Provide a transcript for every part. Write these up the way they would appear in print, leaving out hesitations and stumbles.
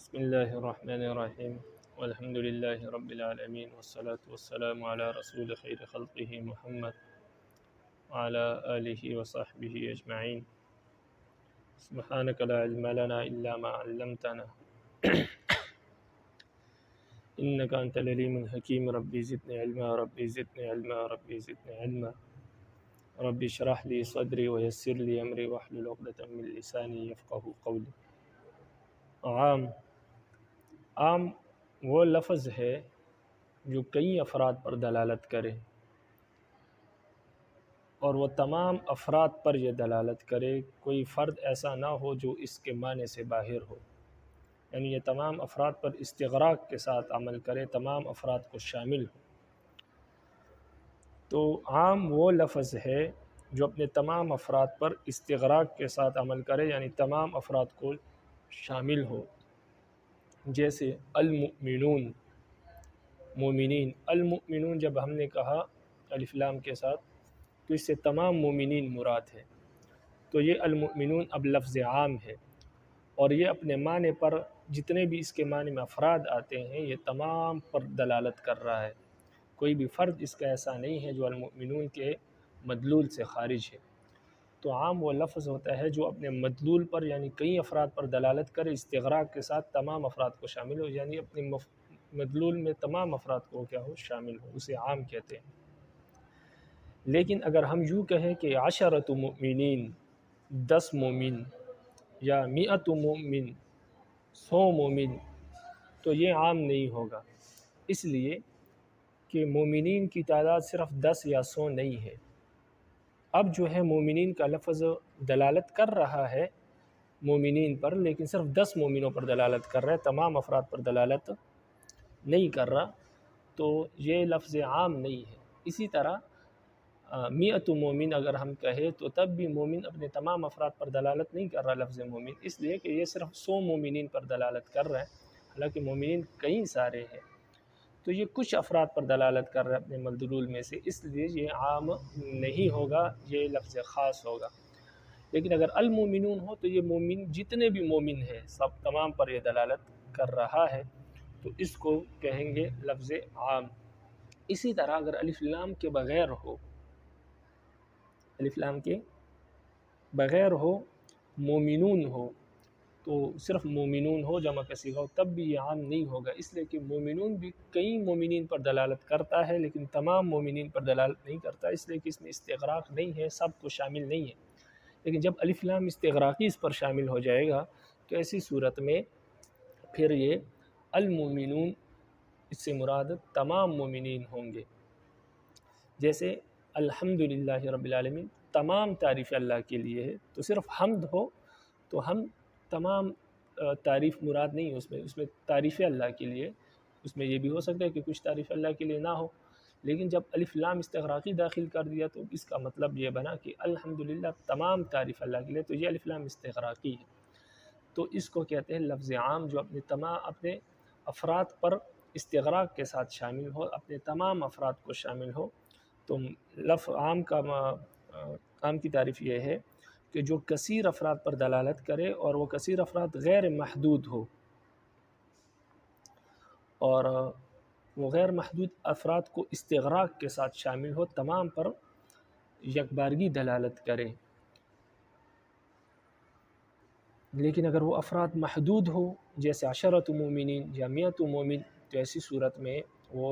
بسم الله الرحمن الرحيم والحمد لله رب العالمين والصلاة والسلام على رسول خير خلقه محمد وعلى آله وصحبه أجمعين. سبحانك لا علم لنا إلا ما علمتنا إنك أنت العليم الحكيم. ربي زدني علما ربي زدني علما ربي زدني علما ربي اشرح لي صدري ويسر لي أمري واحلل عقدة من لساني يفقه قولي. عام وہ لفظ ہے جو کئی افراد پر دلالت کرے اور وہ تمام افراد پر یہ دلالت کرے، کوئی فرد ایسا نہ ہو جو اس کے معنی سے باہر ہو، یعنی یہ تمام افراد پر استغراق کے ساتھ عمل کرے، تمام افراد کو شامل ہو۔ تو عام وہ لفظ ہے جو اپنے تمام افراد پر استغراق کے ساتھ عمل کرے، یعنی تمام افراد کو شامل ہو، جیسے المؤمنون، مومنین۔ المؤمنون جب ہم نے کہا الف لام کے ساتھ تو اس سے تمام مومنین مراد ہے، تو یہ المؤمنون اب لفظ عام ہے، اور یہ اپنے معنی پر جتنے بھی اس کے معنی میں افراد آتے ہیں یہ تمام پر دلالت کر رہا ہے، کوئی بھی فرد اس کا ایسا نہیں ہے جو المؤمنون کے مدلول سے خارج ہے۔ تو عام وہ لفظ ہوتا ہے جو اپنے مدلول پر یعنی کئی افراد پر دلالت کرے، استغراق کے ساتھ تمام افراد کو شامل ہو، یعنی اپنے مدلول میں تمام افراد کو کیا ہو، شامل ہو، اسے عام کہتے ہیں۔ لیکن اگر ہم یوں کہیں کہ عشرۃ مؤمنین، 10 مومن، یا 100 مومن، 100 مومن، تو یہ عام نہیں ہوگا، اس لیے کہ مومنین کی تعداد صرف 10 یا 100 نہیں ہے۔ اب جو ہے مومنین کا لفظ دلالت کر رہا ہے مومنین پر، لیکن صرف 10 مومنوں پر دلالت کر رہا ہے، تمام افراد پر دلالت نہیں کر رہا، تو یہ لفظ عام نہیں ہے۔ اسی طرح 100 مومن اگر ہم کہیں تو تب بھی مومن اپنے تمام افراد پر دلالت نہیں کر رہا لفظ مومن، اس لیے کہ یہ صرف 100 مومنین پر دلالت کر رہا ہے، حالانکہ مومنین کئی سارے ہیں، تو یہ کچھ افراد پر دلالت کر رہا ہے اپنے مدلول میں سے، اس لیے یہ عام نہیں ہوگا، یہ لفظ خاص ہوگا۔ لیکن اگر المومنون ہو تو یہ مومن جتنے بھی مومن ہیں سب تمام پر یہ دلالت کر رہا ہے، تو اس کو کہیں گے لفظ عام۔ اسی طرح اگر الف لام کے بغیر ہو، الف لام کے بغیر ہو، مومنون ہو، تو صرف مومنون ہو جمع کا صیغہ ہو، تب بھی یہ عام نہیں ہوگا، اس لیے کہ مومنون بھی کئی مومنین پر دلالت کرتا ہے لیکن تمام مومنین پر دلالت نہیں کرتا، اس لیے کہ اس میں استغراق نہیں ہے، سب کو شامل نہیں ہے۔ لیکن جب الف لام استغراقی اس پر شامل ہو جائے گا تو ایسی صورت میں پھر یہ المومنون اس سے مراد تمام مومنین ہوں گے۔ جیسے الحمدللہ رب العالمین، تمام تعریف اللہ کے لیے ہے، تو صرف حمد ہو تو ہم تمام تعریف مراد نہیں ہے، اس میں تعریف اللہ کے لیے، اس میں یہ بھی ہو سکتا ہے کہ کچھ تعریف اللہ کے لیے نہ ہو، لیکن جب الف لام استغراقی داخل کر دیا تو اس کا مطلب یہ بنا کہ الحمدللہ تمام تعریف اللہ کے لیے، تو یہ الف لام استغراقی ہے، تو اس کو کہتے ہیں لفظ عام، جو اپنے افراد پر استغراق کے ساتھ شامل ہو، اپنے تمام افراد کو شامل ہو۔ تو لفظ عام کی تعریف یہ ہے کہ جو کثیر افراد پر دلالت کرے اور وہ کثیر افراد غیر محدود ہو، اور وہ غیر محدود افراد کو استغراق کے ساتھ شامل ہو، تمام پر یکبارگی دلالت کرے۔ لیکن اگر وہ افراد محدود ہو جیسے عشرۃ مومنین یا 100 مومن، تو ایسی صورت میں وہ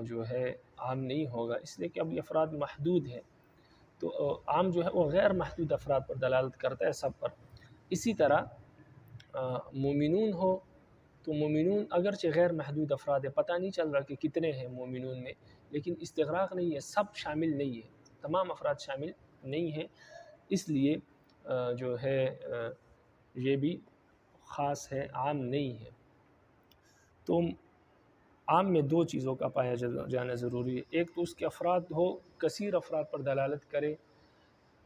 جو ہے عام نہیں ہوگا، اس لیے کہ اب یہ افراد محدود ہے، تو عام جو ہے وہ غیر محدود افراد پر دلالت کرتا ہے، سب پر۔ اسی طرح مومنون ہو تو مومنون اگرچہ غیر محدود افراد ہے، پتہ نہیں چل رہا کہ کتنے ہیں مومنون میں، لیکن استغراق نہیں ہے، سب شامل نہیں ہے، تمام افراد شامل نہیں ہیں، اس لیے جو ہے یہ بھی خاص ہے، عام نہیں ہے۔ تو عام میں 2 چیزوں کا پایا جانا ضروری ہے، ایک تو اس کے افراد ہو، کثیر افراد پر دلالت کرے،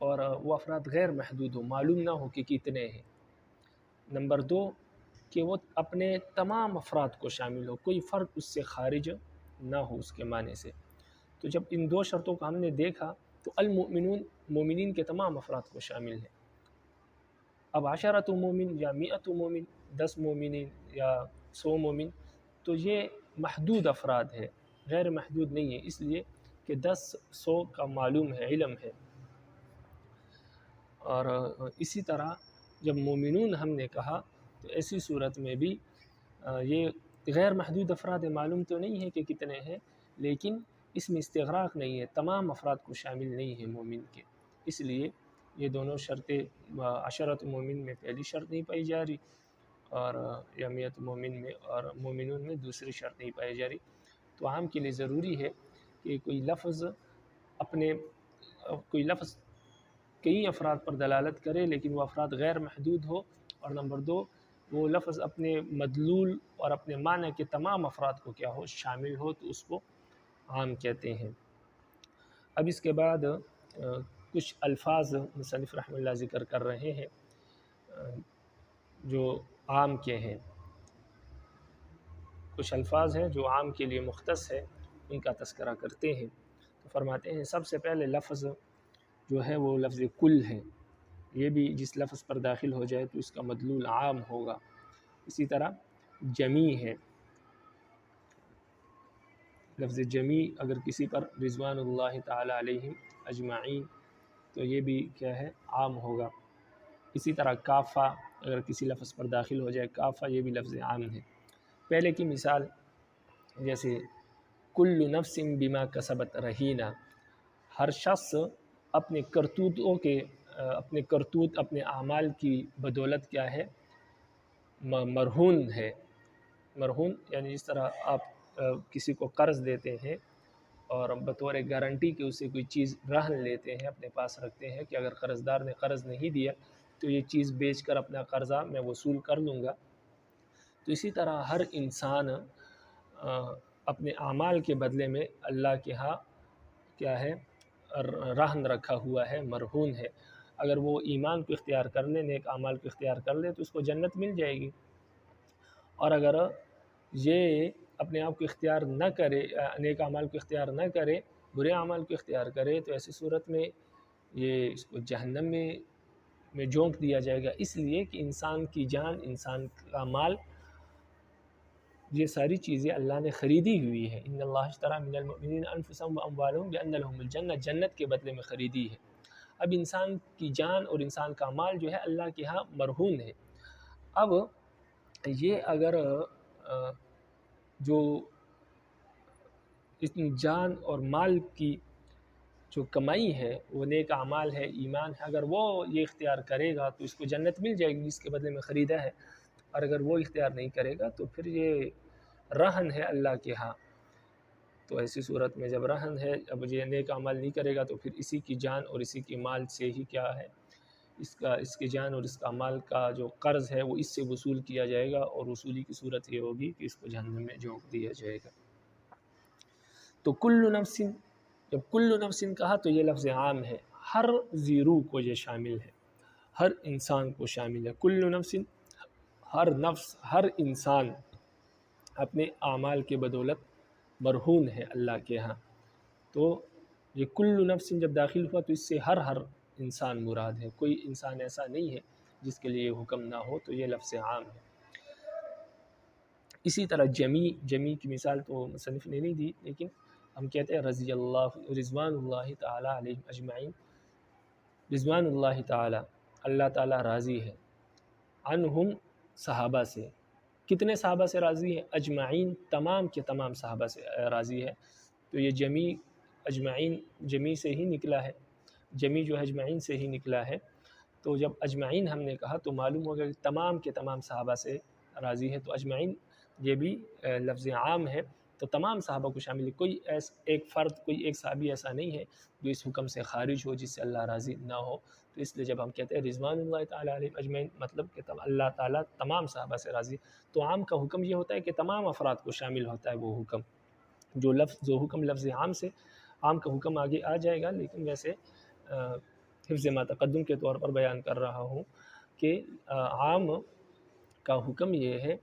اور وہ افراد غیر محدود ہو، معلوم نہ ہو کہ کتنے ہیں۔ نمبر 2 کہ وہ اپنے تمام افراد کو شامل ہو، کوئی فرد اس سے خارج نہ ہو اس کے معنی سے۔ تو جب ان 2 شرطوں کو ہم نے دیکھا تو المؤمنون مومنین کے تمام افراد کو شامل ہے۔ اب عشرۃ مومن یا 100 مومن، 10 مومنین یا 100 مومن، تو یہ محدود افراد ہے، غیر محدود نہیں ہے، اس لیے کہ 10-100 کا معلوم ہے، علم ہے۔ اور اسی طرح جب مومنون ہم نے کہا تو ایسی صورت میں بھی یہ غیر محدود افراد معلوم تو نہیں ہے کہ کتنے ہیں، لیکن اس میں استغراق نہیں ہے، تمام افراد کو شامل نہیں ہے مومن کے، اس لیے یہ دونوں شرطیں عشرۃ مومن میں پہلی شرط نہیں پائی جا رہی، اور یمیت مومن میں اور مومنون میں دوسری شرط نہیں پائی جا رہی۔ تو عام کے لیے ضروری ہے کہ کوئی لفظ کئی افراد پر دلالت کرے، لیکن وہ افراد غیر محدود ہو، اور نمبر 2 وہ لفظ اپنے مدلول اور اپنے معنی کے تمام افراد کو کیا ہو، شامل ہو، تو اس کو عام کہتے ہیں۔ اب اس کے بعد کچھ الفاظ مصنف رحمہ اللہ ذکر کر رہے ہیں جو عام کے ہیں، کچھ الفاظ ہیں جو عام کے لیے مختص ہے، ان کا تذکرہ کرتے ہیں۔ تو فرماتے ہیں سب سے پہلے لفظ جو ہے وہ لفظ کل ہے، یہ بھی جس لفظ پر داخل ہو جائے تو اس کا مدلول عام ہوگا۔ اسی طرح جمی ہے، لفظ جمی اگر کسی پر رضوان اللہ تعالی علیہم اجمعین تو یہ بھی کیا ہے، عام ہوگا۔ اسی طرح کافہ اگر کسی لفظ پر داخل ہو جائے، کافہ، یہ بھی لفظ عام ہے۔ پہلے کی مثال جیسے کل نفس بما کسبت رہینہ، ہر شخص اپنے کرتوت اپنے اعمال کی بدولت کیا ہے، مرہون ہے۔ مرہون یعنی جس طرح آپ کسی کو قرض دیتے ہیں اور بطور گارنٹی کہ اسے کوئی چیز رہن لیتے ہیں، اپنے پاس رکھتے ہیں کہ اگر قرض دار نے قرض نہیں دیا تو یہ چیز بیچ کر اپنا قرضہ میں وصول کر لوں گا۔ تو اسی طرح ہر انسان اپنے اعمال کے بدلے میں اللہ کے ہاں کیا ہے، رہن رکھا ہوا ہے، مرہون ہے۔ اگر وہ ایمان کو اختیار کر لے، نیک اعمال کو اختیار کر لے تو اس کو جنت مل جائے گی، اور اگر یہ اپنے آپ کو اختیار نہ کرے، نیک اعمال کو اختیار نہ کرے، برے اعمال کو اختیار کرے، تو ایسی صورت میں یہ اس کو جہنم میں جھونک دیا جائے گا، اس لیے کہ انسان کی جان، انسان کا مال، یہ ساری چیزیں اللہ نے خریدی ہوئی ہے۔ ان اللہ اشتری من المؤمنین انفسهم واموالهم بان لهم الجنہ، جنت کے بدلے میں خریدی ہے۔ اب انسان کی جان اور انسان کا مال جو ہے اللہ کے ہاں مرہون ہے۔ اب یہ اگر جو اس جان اور مال کی جو کمائی ہے وہ نیک اعمال ہے، ایمان ہے، اگر وہ یہ اختیار کرے گا تو اس کو جنت مل جائے گی، اس کے بدلے میں خریدا ہے، اور اگر وہ اختیار نہیں کرے گا تو پھر یہ رہن ہے اللہ کے ہاں۔ تو ایسی صورت میں جب رہن ہے، اب یہ نیک عمل نہیں کرے گا تو پھر اسی کی جان اور اسی کی مال سے ہی کیا ہے، اس کی جان اور اس کا مال کا جو قرض ہے وہ اس سے وصول کیا جائے گا، اور وصولی کی صورت یہ ہوگی کہ اس کو جہنم میں جھونک دیا جائے گا۔ تو کل نفس، جب کل نفس کہا تو یہ لفظ عام ہے، ہر ذی روح کو یہ شامل ہے، ہر انسان کو شامل ہے۔ کل نفس، ہر نفس، ہر انسان اپنے اعمال کے بدولت مرہون ہے اللہ کے ہاں۔ تو یہ کل نفس جب داخل ہوا تو اس سے ہر انسان مراد ہے، کوئی انسان ایسا نہیں ہے جس کے لیے یہ حکم نہ ہو، تو یہ لفظ عام ہے۔ اسی طرح جمی کی مثال تو مصنف نے نہیں دی، لیکن ہم کہتے ہیں رضوان اللہ تعالی علیہم اجمعین، رضوان اللہ تعالی، اللہ تعالی راضی ہے، عنہم، صحابہ سے، کتنے صحابہ سے راضی ہے؟ اجمعین، تمام کے تمام صحابہ سے راضی ہے۔ تو یہ جمی، اجمعین جمی سے ہی نکلا ہے، جمی جو ہے اجمعین سے ہی نکلا ہے۔ تو جب اجمعین ہم نے کہا تو معلوم ہو گیا کہ تمام کے تمام صحابہ سے راضی ہے، تو اجمعین یہ بھی لفظ عام ہے، تو تمام صحابہ کو شامل ہے، کوئی ایک فرد، کوئی ایک صحابی ایسا نہیں ہے جو اس حکم سے خارج ہو، جس سے اللہ راضی نہ ہو۔ تو اس لیے جب ہم کہتے ہیں رضوان اللہ تعالیٰ علیہ اجمعین، مطلب کہ اللہ تعالیٰ تمام صحابہ سے راضی۔ تو عام کا حکم یہ ہوتا ہے کہ تمام افراد کو شامل ہوتا ہے وہ حکم، جو حکم لفظ عام سے، عام کا حکم آگے آ جائے گا، لیکن ویسے حفظ ما تقدم کے طور پر بیان کر رہا ہوں کہ عام کا حکم یہ ہے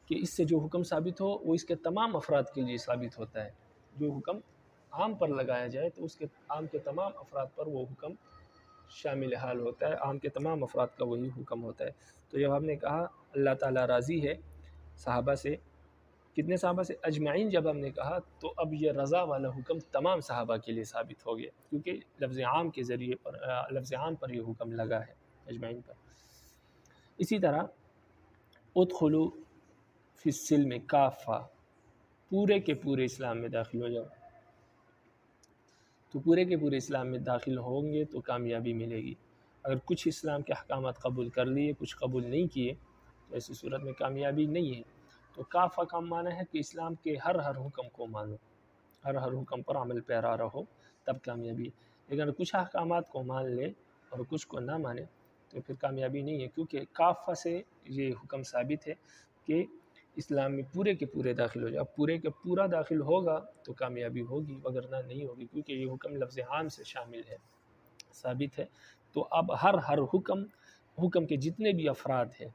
کہ اس سے جو حکم ثابت ہو وہ اس کے تمام افراد کے لیے ثابت ہوتا ہے۔ جو حکم عام پر لگایا جائے تو اس کے عام کے تمام افراد پر وہ حکم شامل حال ہوتا ہے، عام کے تمام افراد کا وہی حکم ہوتا ہے۔ تو جب ہم نے کہا اللہ تعالیٰ راضی ہے صحابہ سے، کتنے صحابہ سے؟ اجمعین جب ہم نے کہا تو اب یہ رضا والا حکم تمام صحابہ کے لیے ثابت ہو گیا، کیونکہ لفظ عام کے ذریعے پر لفظ عام پر یہ حکم لگا ہے اجمعین پر۔ اسی طرح ادخلوا فی السلم کافہ، پورے کے پورے اسلام میں داخل ہو جاؤ۔ تو پورے کے پورے اسلام میں داخل ہوں گے تو کامیابی ملے گی۔ اگر کچھ اسلام کے احکامات قبول کر لیے، کچھ قبول نہیں کیے، تو ایسی صورت میں کامیابی نہیں ہے۔ تو کافہ کا معنی ہے کہ اسلام کے ہر حکم کو مانو، ہر حکم پر عمل پیرا رہو، تب کامیابی۔ لیکن اگر کچھ احکامات کو مان لے اور کچھ کو نہ مانے تو پھر کامیابی نہیں ہے، کیونکہ کافہ سے یہ حکم ثابت ہے کہ اسلام میں پورے کے پورے داخل ہو جائے۔ اب پورے کے پورا داخل ہوگا تو کامیابی ہوگی، وگرنہ نہیں ہوگی، کیونکہ یہ حکم لفظ عام سے شامل ہے، ثابت ہے۔ تو اب ہر حکم کے جتنے بھی افراد ہیں،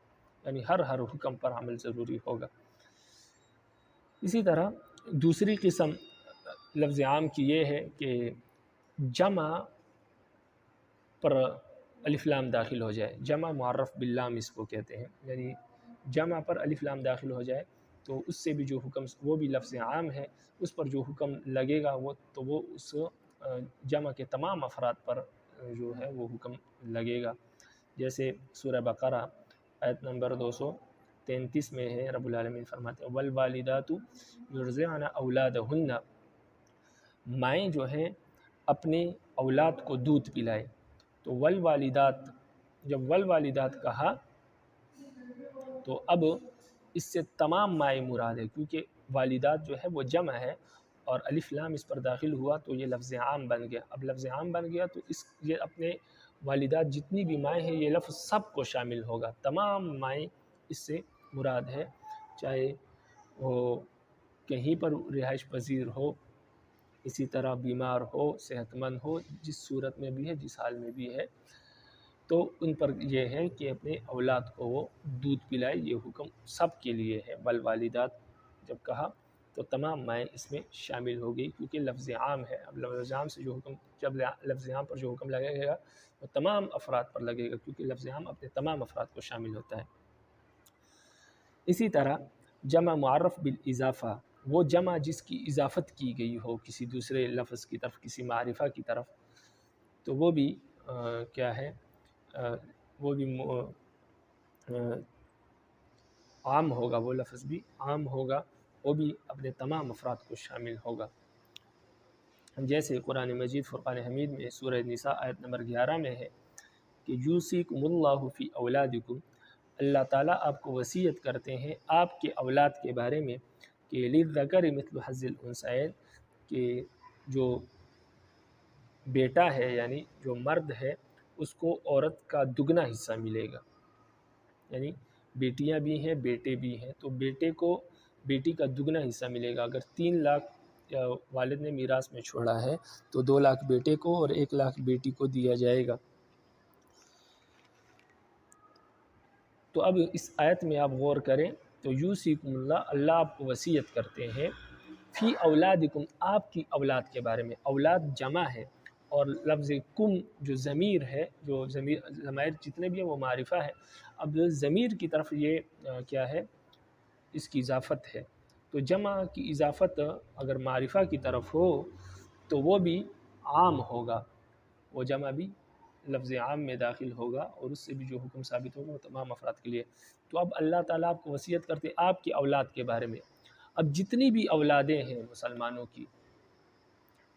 یعنی ہر حکم پر عمل ضروری ہوگا۔ اسی طرح دوسری قسم لفظ عام کی یہ ہے کہ جمع پر الف لام داخل ہو جائے، جمع معرف باللام اس کو کہتے ہیں، یعنی جمع پر الف لام داخل ہو جائے تو اس سے بھی جو حکم، وہ بھی لفظ عام ہے، اس پر جو حکم لگے گا وہ اس جمع کے تمام افراد پر جو ہے وہ حکم لگے گا۔ جیسے سورہ بقرہ آیت نمبر 233 میں ہے، رب العالمین فرماتے ہیں والوالدات یرضعن اولادہن، مائیں جو ہیں اپنے اولاد کو دودھ پلائے۔ تو والوالدات، جب والوالدات کہا تو اب اس سے تمام مائیں مراد ہے، کیونکہ والدات جو ہے وہ جمع ہے اور الف لام اس پر داخل ہوا تو یہ لفظ عام بن گیا۔ اب لفظ عام بن گیا تو یہ اپنے والدات جتنی بھی مائیں ہیں، یہ لفظ سب کو شامل ہوگا، تمام مائیں اس سے مراد ہے، چاہے وہ کہیں پر رہائش پذیر ہو، اسی طرح بیمار ہو، صحت مند ہو، جس صورت میں بھی ہے، جس حال میں بھی ہے، تو ان پر یہ ہے کہ اپنے اولاد کو وہ دودھ پلائے۔ یہ حکم سب کے لیے ہے۔ والوالدات جب کہا تو تمام مائیں اس میں شامل ہو گئی، کیونکہ لفظ عام ہے۔ اب لفظ عام سے جو حکم، جب لفظ عام پر جو حکم لگے گا وہ تمام افراد پر لگے گا، کیونکہ لفظ عام اپنے تمام افراد کو شامل ہوتا ہے۔ اسی طرح جمع معرف بالاضافہ، وہ جمع جس کی اضافت کی گئی ہو کسی دوسرے لفظ کی طرف، کسی معرفہ کی طرف، تو وہ بھی کیا ہے، وہ بھی عام ہوگا، وہ لفظ بھی عام ہوگا، وہ بھی اپنے تمام افراد کو شامل ہوگا۔ جیسے قرآن مجید فرقان حمید میں سورہ نساء آیت نمبر 11 میں ہے کہ یوصیکم اللہ فی اولادکم، اللہ تعالیٰ آپ کو وصیت کرتے ہیں آپ کے اولاد کے بارے میں کہ للذکر مثل حظ الانثیین، کہ جو بیٹا ہے یعنی جو مرد ہے اس کو عورت کا دگنا حصہ ملے گا، یعنی بیٹیاں بھی ہیں بیٹے بھی ہیں، تو بیٹے کو بیٹی کا دگنا حصہ ملے گا۔ اگر 3 لاکھ والد نے میراث میں چھوڑا ہے تو 2 لاکھ بیٹے کو اور 1 لاکھ بیٹی کو دیا جائے گا۔ تو اب اس آیت میں آپ غور کریں تو یوصیکم اللہ، اللہ آپ کو وصیت کرتے ہیں فی اولادکم، آپ کی اولاد کے بارے میں۔ اولاد جمع ہے اور لفظ کم جو ضمیر ہے، جو ضمائر جتنے بھی ہیں وہ معرفہ ہے۔ اب ضمیر کی طرف یہ کیا ہے، اس کی اضافت ہے، تو جمع کی اضافت اگر معرفہ کی طرف ہو تو وہ بھی عام ہوگا، وہ جمع بھی لفظ عام میں داخل ہوگا اور اس سے بھی جو حکم ثابت ہوگا وہ تمام افراد کے لیے۔ تو اب اللہ تعالیٰ آپ کو وصیت کرتے ہیں آپ کی اولاد کے بارے میں۔ اب جتنی بھی اولادیں ہیں مسلمانوں کی،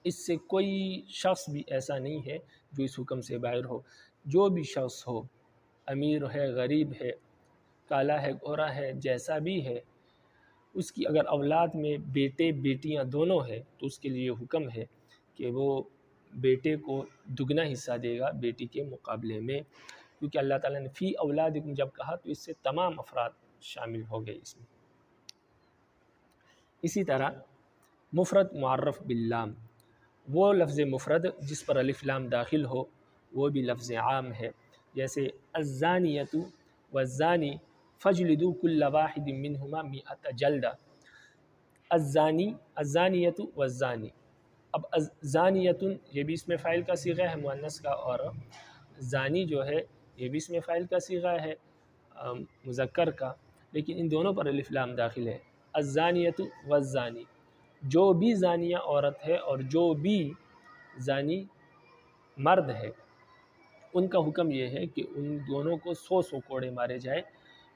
اس سے کوئی شخص بھی ایسا نہیں ہے جو اس حکم سے باہر ہو۔ جو بھی شخص ہو، امیر ہے، غریب ہے، کالا ہے، گورا ہے، جیسا بھی ہے، اس کی اگر اولاد میں بیٹے بیٹیاں دونوں ہیں تو اس کے لیے حکم ہے کہ وہ بیٹے کو دگنا حصہ دے گا بیٹی کے مقابلے میں، کیونکہ اللہ تعالیٰ نے فی اولادکم جب کہا تو اس سے تمام افراد شامل ہو گئے اس میں۔ اسی طرح مفرد معرف باللام، وہ لفظ مفرد جس پر الف لام داخل ہو وہ بھی لفظ عام ہے۔ جیسے الزانیۃ والزانی فاجلدوا کل واحد منہما 100 جلدہ، الزانی، الزانیۃ والزانی۔ اب زانیۃ یہ بھی اس میں فاعل کا صیغہ ہے مؤنث کا، اور زانی جو ہے یہ بھی اسم فاعل کا صیغہ ہے مذکر کا، لیکن ان دونوں پر الف لام داخل ہے۔ الزانیۃ والزانی، جو بھی زانیہ عورت ہے اور جو بھی زانی مرد ہے، ان کا حکم یہ ہے کہ ان دونوں کو 100 کوڑے مارے جائے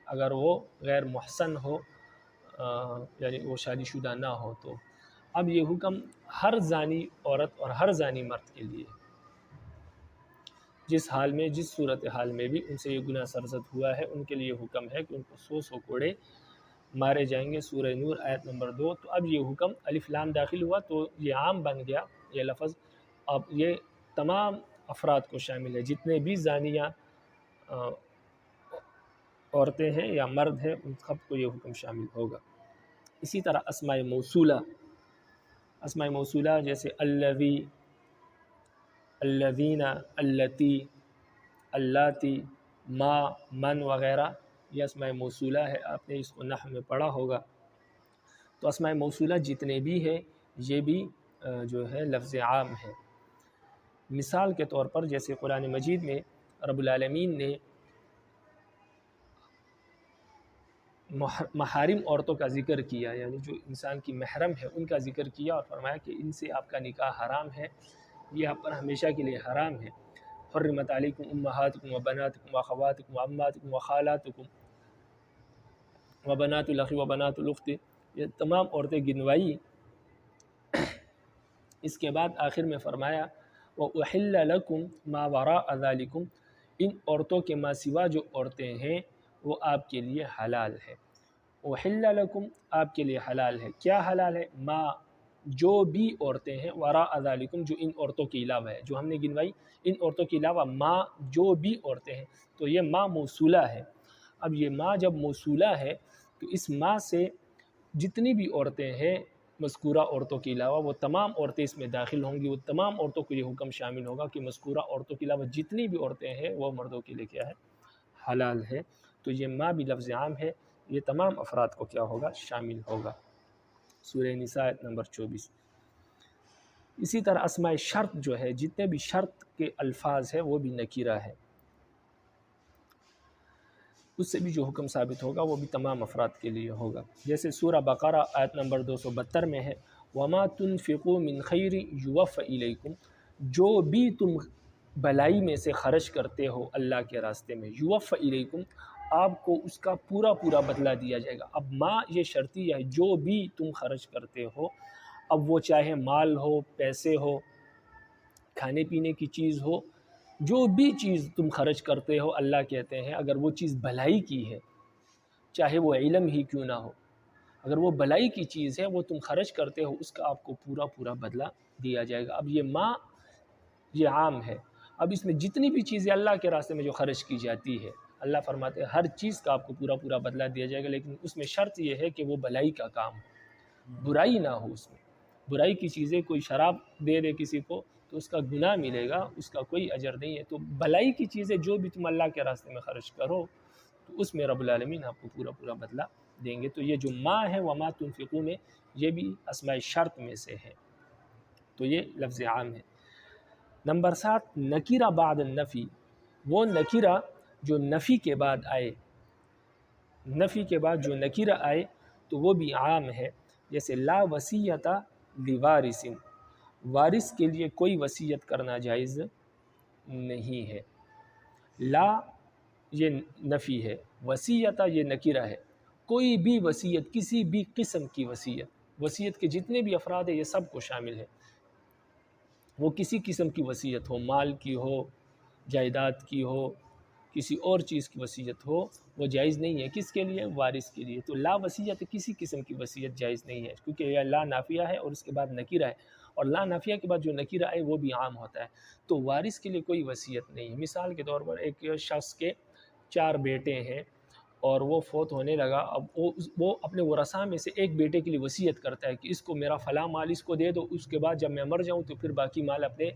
اگر وہ غیر محسن ہو، یعنی وہ شادی شدہ نہ ہو تو۔ اب یہ حکم ہر زانی عورت اور ہر زانی مرد کے لیے، جس حال میں جس صورتحال میں بھی ان سے یہ گناہ سرزد ہوا ہے ان کے لیے حکم ہے کہ ان کو 100 کوڑے مارے جائیں گے۔ سورہ نور آیت نمبر 2۔ تو اب یہ حکم الف لام داخل ہوا تو یہ عام بن گیا یہ لفظ، اب یہ تمام افراد کو شامل ہے، جتنے بھی زانیہ عورتیں ہیں یا مرد ہیں ان سب کو یہ حکم شامل ہوگا۔ اسی طرح اسماء موصولہ، اسماء موصولہ جیسے الذی، الذین، اللتی، اللاتی، ما، من وغیرہ، یہ اسماء موصولہ ہے، آپ نے اس کو نحو میں پڑھا ہوگا۔ تو اسماء موصولہ جتنے بھی ہیں یہ بھی جو ہے لفظ عام ہے۔ مثال کے طور پر جیسے قرآن مجید میں رب العالمین نے محارم عورتوں کا ذکر کیا، یعنی جو انسان کی محرم ہے ان کا ذکر کیا اور فرمایا کہ ان سے آپ کا نکاح حرام ہے، یہ آپ پر ہمیشہ کے لیے حرام ہے۔ حرمت علیکم امہاتکم وبناتکم واخواتکم وعماتکم وخالاتکم وبنات الاخ وبنات الاخت، یہ تمام عورتیں گنوائی۔ اس کے بعد آخر میں فرمایا وَأُحِلَّ لَكُمْ مَا وَرَاءَ ذَلِكُمْ، ان عورتوں کے ماں سوا جو عورتیں ہیں وہ آپ کے لیے حلال ہے۔ وَأُحِلَّ لَكُمْ، آپ کے لیے حلال ہے، کیا حلال ہے؟ ما، جو بھی عورتیں ہیں، وَرَاءَ ذَلِكُمْ، جو ان عورتوں کے علاوہ ہے، جو ہم نے گنوائی ان عورتوں کے علاوہ ما، جو بھی عورتیں ہیں، تو یہ ما موصولہ ہے۔ اب یہ ما جب موصولہ ہے تو اس ما سے جتنی بھی عورتیں ہیں مذکورہ عورتوں کے علاوہ وہ تمام عورتیں اس میں داخل ہوں گی، وہ تمام عورتوں کو یہ حکم شامل ہوگا کہ مذکورہ عورتوں کے علاوہ جتنی بھی عورتیں ہیں وہ مردوں کے لیے کیا ہے؟ حلال ہے۔ تو یہ ما بھی لفظ عام ہے، یہ تمام افراد کو کیا ہوگا؟ شامل ہوگا۔ سورہ نساء آیت نمبر 24۔ اسی طرح اسماء شرط جو ہے، جتنے بھی شرط کے الفاظ ہیں وہ بھی نکیرہ ہے، اس سے بھی جو حکم ثابت ہوگا وہ بھی تمام افراد کے لیے ہوگا۔ جیسے سورہ بقرہ آیت نمبر 272 میں ہے وَمَا تُنْفِقُوا مِنْ خَيْرٍ يُوَفَّ إِلَيْكُمْ، جو بھی تم بھلائی میں سے خرچ کرتے ہو اللہ کے راستے میں، یوف الیکم، آپ کو اس کا پورا پورا بدلہ دیا جائے گا۔ اب ما یہ شرطی ہے، جو بھی تم خرچ کرتے ہو، اب وہ چاہے مال ہو، پیسے ہو، کھانے پینے کی چیز ہو، جو بھی چیز تم خرچ کرتے ہو، اللہ کہتے ہیں اگر وہ چیز بھلائی کی ہے، چاہے وہ علم ہی کیوں نہ ہو، اگر وہ بھلائی کی چیز ہے وہ تم خرچ کرتے ہو، اس کا آپ کو پورا پورا بدلہ دیا جائے گا۔ اب یہ ما یہ عام ہے، اب اس میں جتنی بھی چیزیں اللہ کے راستے میں جو خرچ کی جاتی ہے، اللہ فرماتے ہیں ہر چیز کا آپ کو پورا پورا بدلہ دیا جائے گا، لیکن اس میں شرط یہ ہے کہ وہ بھلائی کا کام ہو، برائی نہ ہو اس میں۔ برائی کی چیزیں، کوئی شراب دے دے کسی کو تو اس کا گناہ ملے گا، اس کا کوئی اجر نہیں ہے۔ تو بھلائی کی چیزیں جو بھی تم اللہ کے راستے میں خرچ کرو تو اس میں رب العالمین آپ کو پورا پورا بدلہ دیں گے۔ تو یہ جو ما ہے وما تنفقون میں، یہ بھی اسماء شرط میں سے ہے، تو یہ لفظ عام ہے۔ نمبر 7 نکیرہ بعد النفی، وہ نکیرہ جو نفی کے بعد آئے، نفی کے بعد جو نکیرہ آئے تو وہ بھی عام ہے۔ جیسے لا وصیۃ لوارث، وارث کے لیے کوئی وصیت کرنا جائز نہیں ہے۔ لا یہ نفی ہے، وصیۃ یہ نکیرہ ہے، کوئی بھی وصیت، کسی بھی قسم کی وصیت، وصیت کے جتنے بھی افراد ہیں یہ سب کو شامل ہے، وہ کسی قسم کی وصیت ہو، مال کی ہو، جائیداد کی ہو، کسی اور چیز کی وصیت ہو، وہ جائز نہیں ہے۔ کس کے لیے؟ وارث کے لیے۔ تو لا وصیت کسی قسم کی وصیت جائز نہیں ہے، کیونکہ یہ لا نافیہ ہے اور اس کے بعد نکیرہ ہے، اور لا نافیہ کے بعد جو نکیرہ ہے وہ بھی عام ہوتا ہے۔ تو وارث کے لیے کوئی وصیت نہیں ہے۔ مثال کے طور پر ایک شخص کے 4 بیٹے ہیں اور وہ فوت ہونے لگا، اب وہ اپنے ورثاء میں سے ایک بیٹے کے لیے وصیت کرتا ہے کہ اس کو میرا فلاں مال اس کو دے دو، اس کے بعد جب میں مر جاؤں تو پھر باقی مال اپنے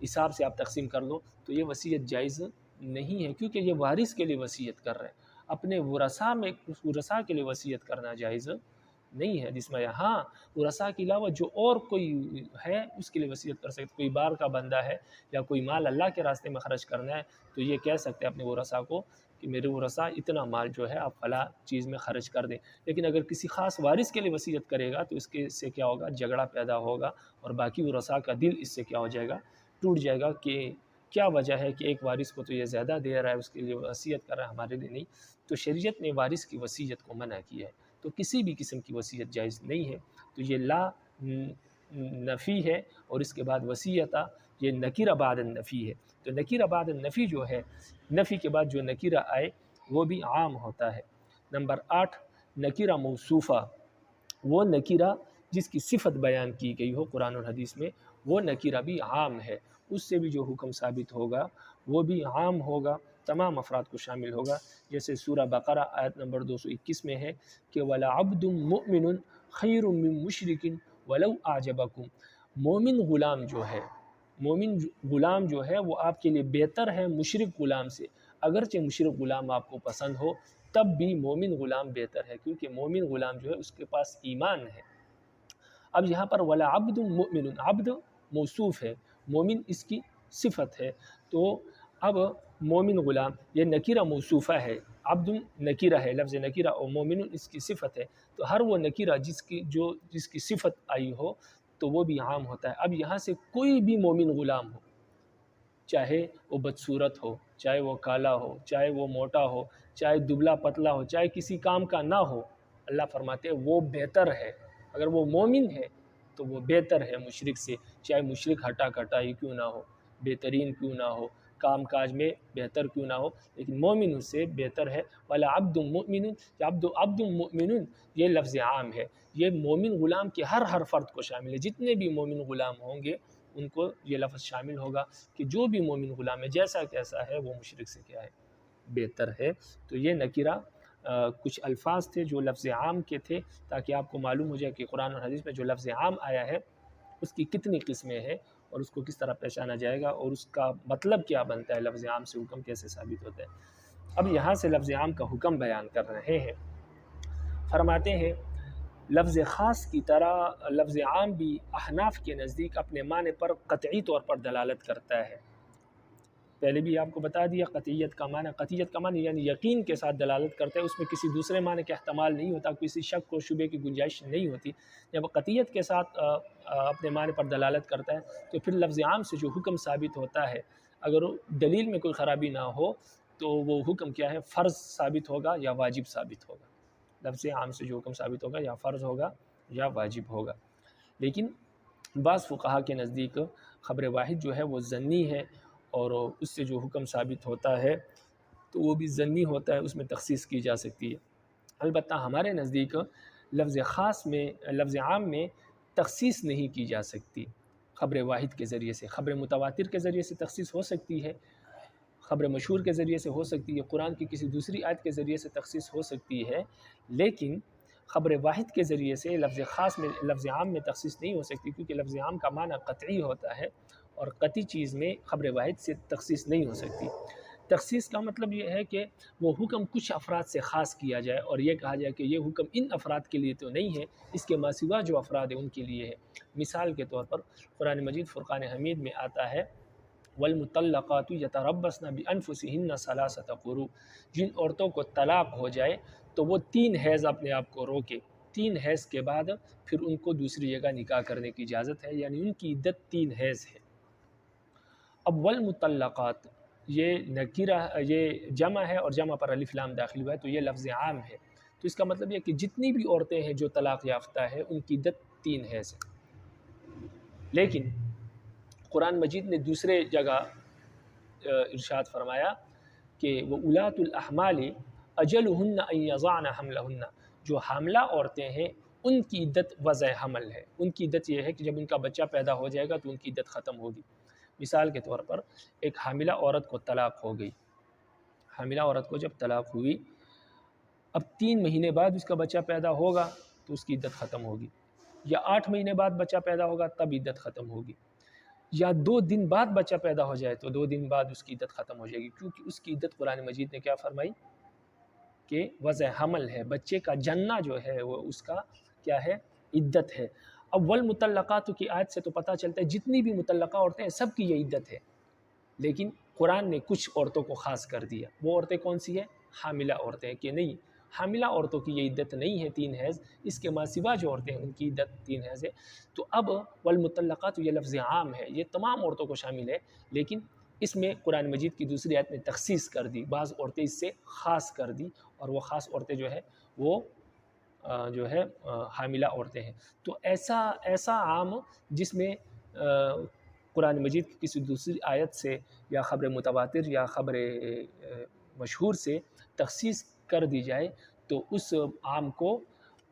حساب سے آپ تقسیم کر دو، تو یہ وصیت جائز نہیں ہے، کیونکہ یہ وارث کے لیے وصیت کر رہے ہیں، اپنے ورثاء کے لیے وصیت کرنا جائز نہیں ہے حدیث میں. ہاں ورثاء کے علاوہ جو اور کوئی ہے اس کے لیے وصیت کر سکتے. کوئی بار کا بندہ ہے یا کوئی مال اللہ کے راستے میں خرچ کرنا ہے تو یہ کہہ سکتے ہیں اپنے ورثاء کو کہ میرے ورثاء اتنا مال جو ہے آپ فلاں چیز میں خرچ کر دیں. لیکن اگر کسی خاص وارث کے لیے وصیت کرے گا تو اس کے سے کیا ہوگا, جھگڑا پیدا ہوگا اور باقی ورثاء کا دل اس سے کیا ہو جائے گا, ٹوٹ جائے گا کہ کیا وجہ ہے کہ ایک وارث کو تو یہ زیادہ دے رہا ہے, اس کے لیے وصیت کر رہا ہے, ہمارے لیے نہیں. تو شریعت نے وارث کی وصیت کو منع کیا ہے. تو کسی بھی قسم کی وصیت جائز نہیں ہے. تو یہ لا نفی ہے اور اس کے بعد وصیتہ یہ نکیرہ بعد النفی ہے. تو نکیرہ بعد النفی جو ہے, نفی کے بعد جو نکیرہ آئے وہ بھی عام ہوتا ہے. نمبر 8 نکیرہ موصوفہ, وہ نکیرہ جس کی صفت بیان کی گئی ہو قرآن اور حدیث میں, وہ نکیرہ بھی عام ہے. اس سے بھی جو حکم ثابت ہوگا وہ بھی عام ہوگا, تمام افراد کو شامل ہوگا. جیسے سورہ بقرہ آیت نمبر 221 میں ہے کہ وَلَعَبْدٌ مُؤْمِنٌ خَيْرٌ مِّن مُشْرِكٍ وَلَوْ أَعْجَبَكُمْ. مومن غلام جو ہے, مومن غلام جو ہے وہ آپ کے لیے بہتر ہے مشرک غلام سے. اگرچہ مشرک غلام آپ کو پسند ہو تب بھی مومن غلام بہتر ہے, کیونکہ مومن غلام جو ہے اس کے پاس ایمان ہے. اب یہاں پر وَلَعَبْدٌ مُؤْمِنٌ, عبد موصوف ہے, مومن اس کی صفت ہے. تو اب مومن غلام یہ نکیرہ موصوفہ ہے, عبد نکیرہ ہے, لفظ نکیرہ, اور مومن اس کی صفت ہے. تو ہر وہ نکیرہ جس کی صفت آئی ہو تو وہ بھی عام ہوتا ہے. اب یہاں سے کوئی بھی مومن غلام ہو, چاہے وہ بدصورت ہو, چاہے وہ کالا ہو, چاہے وہ موٹا ہو, چاہے دبلا پتلا ہو, چاہے کسی کام کا نہ ہو, اللہ فرماتے ہیں وہ بہتر ہے. اگر وہ مومن ہے تو وہ بہتر ہے مشرک سے, چاہے مشرک ہٹا کٹائی کیوں نہ ہو, بہترین کیوں نہ ہو, کام کاج میں بہتر کیوں نہ ہو, لیکن مومن اس سے بہتر ہے. وَلَعَبْدٌ مُؤْمِنٌ, عبد مؤمن یہ لفظ عام ہے, یہ مومن غلام کے ہر فرد کو شامل ہے. جتنے بھی مومن غلام ہوں گے ان کو یہ لفظ شامل ہوگا کہ جو بھی مومن غلام ہے جیسا کیسا ہے وہ مشرک سے کیا ہے, بہتر ہے. تو یہ نکیرہ کچھ الفاظ تھے جو لفظ عام کے تھے, تاکہ آپ کو معلوم ہو جائے کہ قرآن اور حدیث میں جو لفظ عام آیا ہے اس کی کتنی قسمیں ہیں اور اس کو کس طرح پہچانا جائے گا اور اس کا مطلب کیا بنتا ہے, لفظ عام سے حکم کیسے ثابت ہوتا ہے. اب یہاں سے لفظ عام کا حکم بیان کر رہے ہیں. فرماتے ہیں لفظ خاص کی طرح لفظ عام بھی احناف کے نزدیک اپنے معنی پر قطعی طور پر دلالت کرتا ہے. پہلے بھی آپ کو بتا دیا قطعیت کا معنی یعنی یقین کے ساتھ دلالت کرتا ہے, اس میں کسی دوسرے معنی کا احتمال نہیں ہوتا, کسی شک و شبے کی گنجائش نہیں ہوتی. جب قطعیت کے ساتھ اپنے معنی پر دلالت کرتا ہے تو پھر لفظ عام سے جو حکم ثابت ہوتا ہے اگر دلیل میں کوئی خرابی نہ ہو تو وہ حکم کیا ہے, فرض ثابت ہوگا یا واجب ثابت ہوگا. لفظ عام سے جو حکم ثابت ہوگا یا فرض ہوگا یا واجب ہوگا. لیکن بعض فقہا کے نزدیک خبر واحد جو ہے وہ ظنی ہے اور اس سے جو حکم ثابت ہوتا ہے تو وہ بھی ظنی ہوتا ہے, اس میں تخصیص کی جا سکتی ہے. البتہ ہمارے نزدیک لفظ عام میں تخصیص نہیں کی جا سکتی. خبر واحد کے ذریعے سے, خبر متواتر کے ذریعے سے تخصیص ہو سکتی ہے, خبر مشہور کے ذریعے سے ہو سکتی ہے, قرآن کی کسی دوسری آیت کے ذریعے سے تخصیص ہو سکتی ہے, لیکن خبر واحد کے ذریعے سے لفظ عام میں تخصیص نہیں ہو سکتی, کیونکہ لفظ عام کا معنی قطعی ہوتا ہے اور قطعی چیز میں خبر واحد سے تخصیص نہیں ہو سکتی. تخصیص کا مطلب یہ ہے کہ وہ حکم کچھ افراد سے خاص کیا جائے اور یہ کہا جائے کہ یہ حکم ان افراد کے لیے تو نہیں ہے, اس کے ماسوا جو افراد ہیں ان کے لیے ہے. مثال کے طور پر قرآن مجید فرقان حمید میں آتا ہے وَالْمُطَلَّقَاتُ يَتَرَبَّصْنَ بِأَنفُسِهِنَّ ثَلَاثَةَ قُرُوء, جن عورتوں کو طلاق ہو جائے تو وہ 3 حیض اپنے آپ کو روکے, 3 حیض کے بعد پھر ان کو دوسری جگہ نکاح کرنے کی اجازت ہے, یعنی ان کی عدت 3 حیض ہے. اب والمطلقات یہ نکیرہ, یہ جمع ہے اور جمع پر الف لام داخل ہوا ہے تو یہ لفظ عام ہے. تو اس کا مطلب یہ کہ جتنی بھی عورتیں ہیں جو طلاق یافتہ ہے ان کی عدت 3 حیض ہے. لیکن قرآن مجید نے دوسرے جگہ ارشاد فرمایا کہ وَأُولَاتُ الْأَحْمَالِ أَجَلُهُنَّ أَن يَضَعْنَ حَمْلَهُنَّ, جو حاملہ عورتیں ہیں ان کی عدت وضع حمل ہے. ان کی عدت یہ ہے کہ جب ان کا بچہ پیدا ہو جائے گا تو ان کی عدت ختم ہوگی. مثال کے طور پر ایک حاملہ عورت کو طلاق ہو گئی, حاملہ عورت کو جب طلاق ہوئی اب 3 مہینے بعد اس کا بچہ پیدا ہوگا تو اس کی عدت ختم ہوگی, یا 8 مہینے بعد بچہ پیدا ہوگا تب عدت ختم ہوگی, یا 2 دن بعد بچہ پیدا ہو جائے تو 2 دن بعد اس کی عدت ختم ہو جائے گی, کیونکہ اس کی عدت قرآن مجید نے کیا فرمائی کہ وضع حمل ہے, بچے کا جننا جو ہے وہ اس کا کیا ہے؟ عدت ہے۔ اب والمطلقات کی آیت سے تو پتہ چلتا ہے جتنی بھی مطلقہ عورتیں ہیں سب کی یہ عدت ہے، لیکن قرآن نے کچھ عورتوں کو خاص کر دیا۔ وہ عورتیں کون سی ہیں؟ حاملہ عورتیں، کہ نہیں حاملہ عورتوں کی یہ عدت نہیں ہے 3 حیض، اس کے ماں سوا جو عورتیں ہیں ان کی عدت 3 حیض ہے۔ تو اب والمطلقات یہ لفظ عام ہے، یہ تمام عورتوں کو شامل ہے، لیکن اس میں قرآن مجید کی دوسری آیت نے تخصیص کر دی، بعض عورتیں اس سے خاص کر دی، اور وہ خاص عورتیں جو ہے وہ جو ہے حاملہ عورتیں ہیں۔ تو ایسا عام جس میں قرآن مجید کی کسی دوسری آیت سے یا خبر متواتر یا خبر مشہور سے تخصیص کر دی جائے تو اس عام کو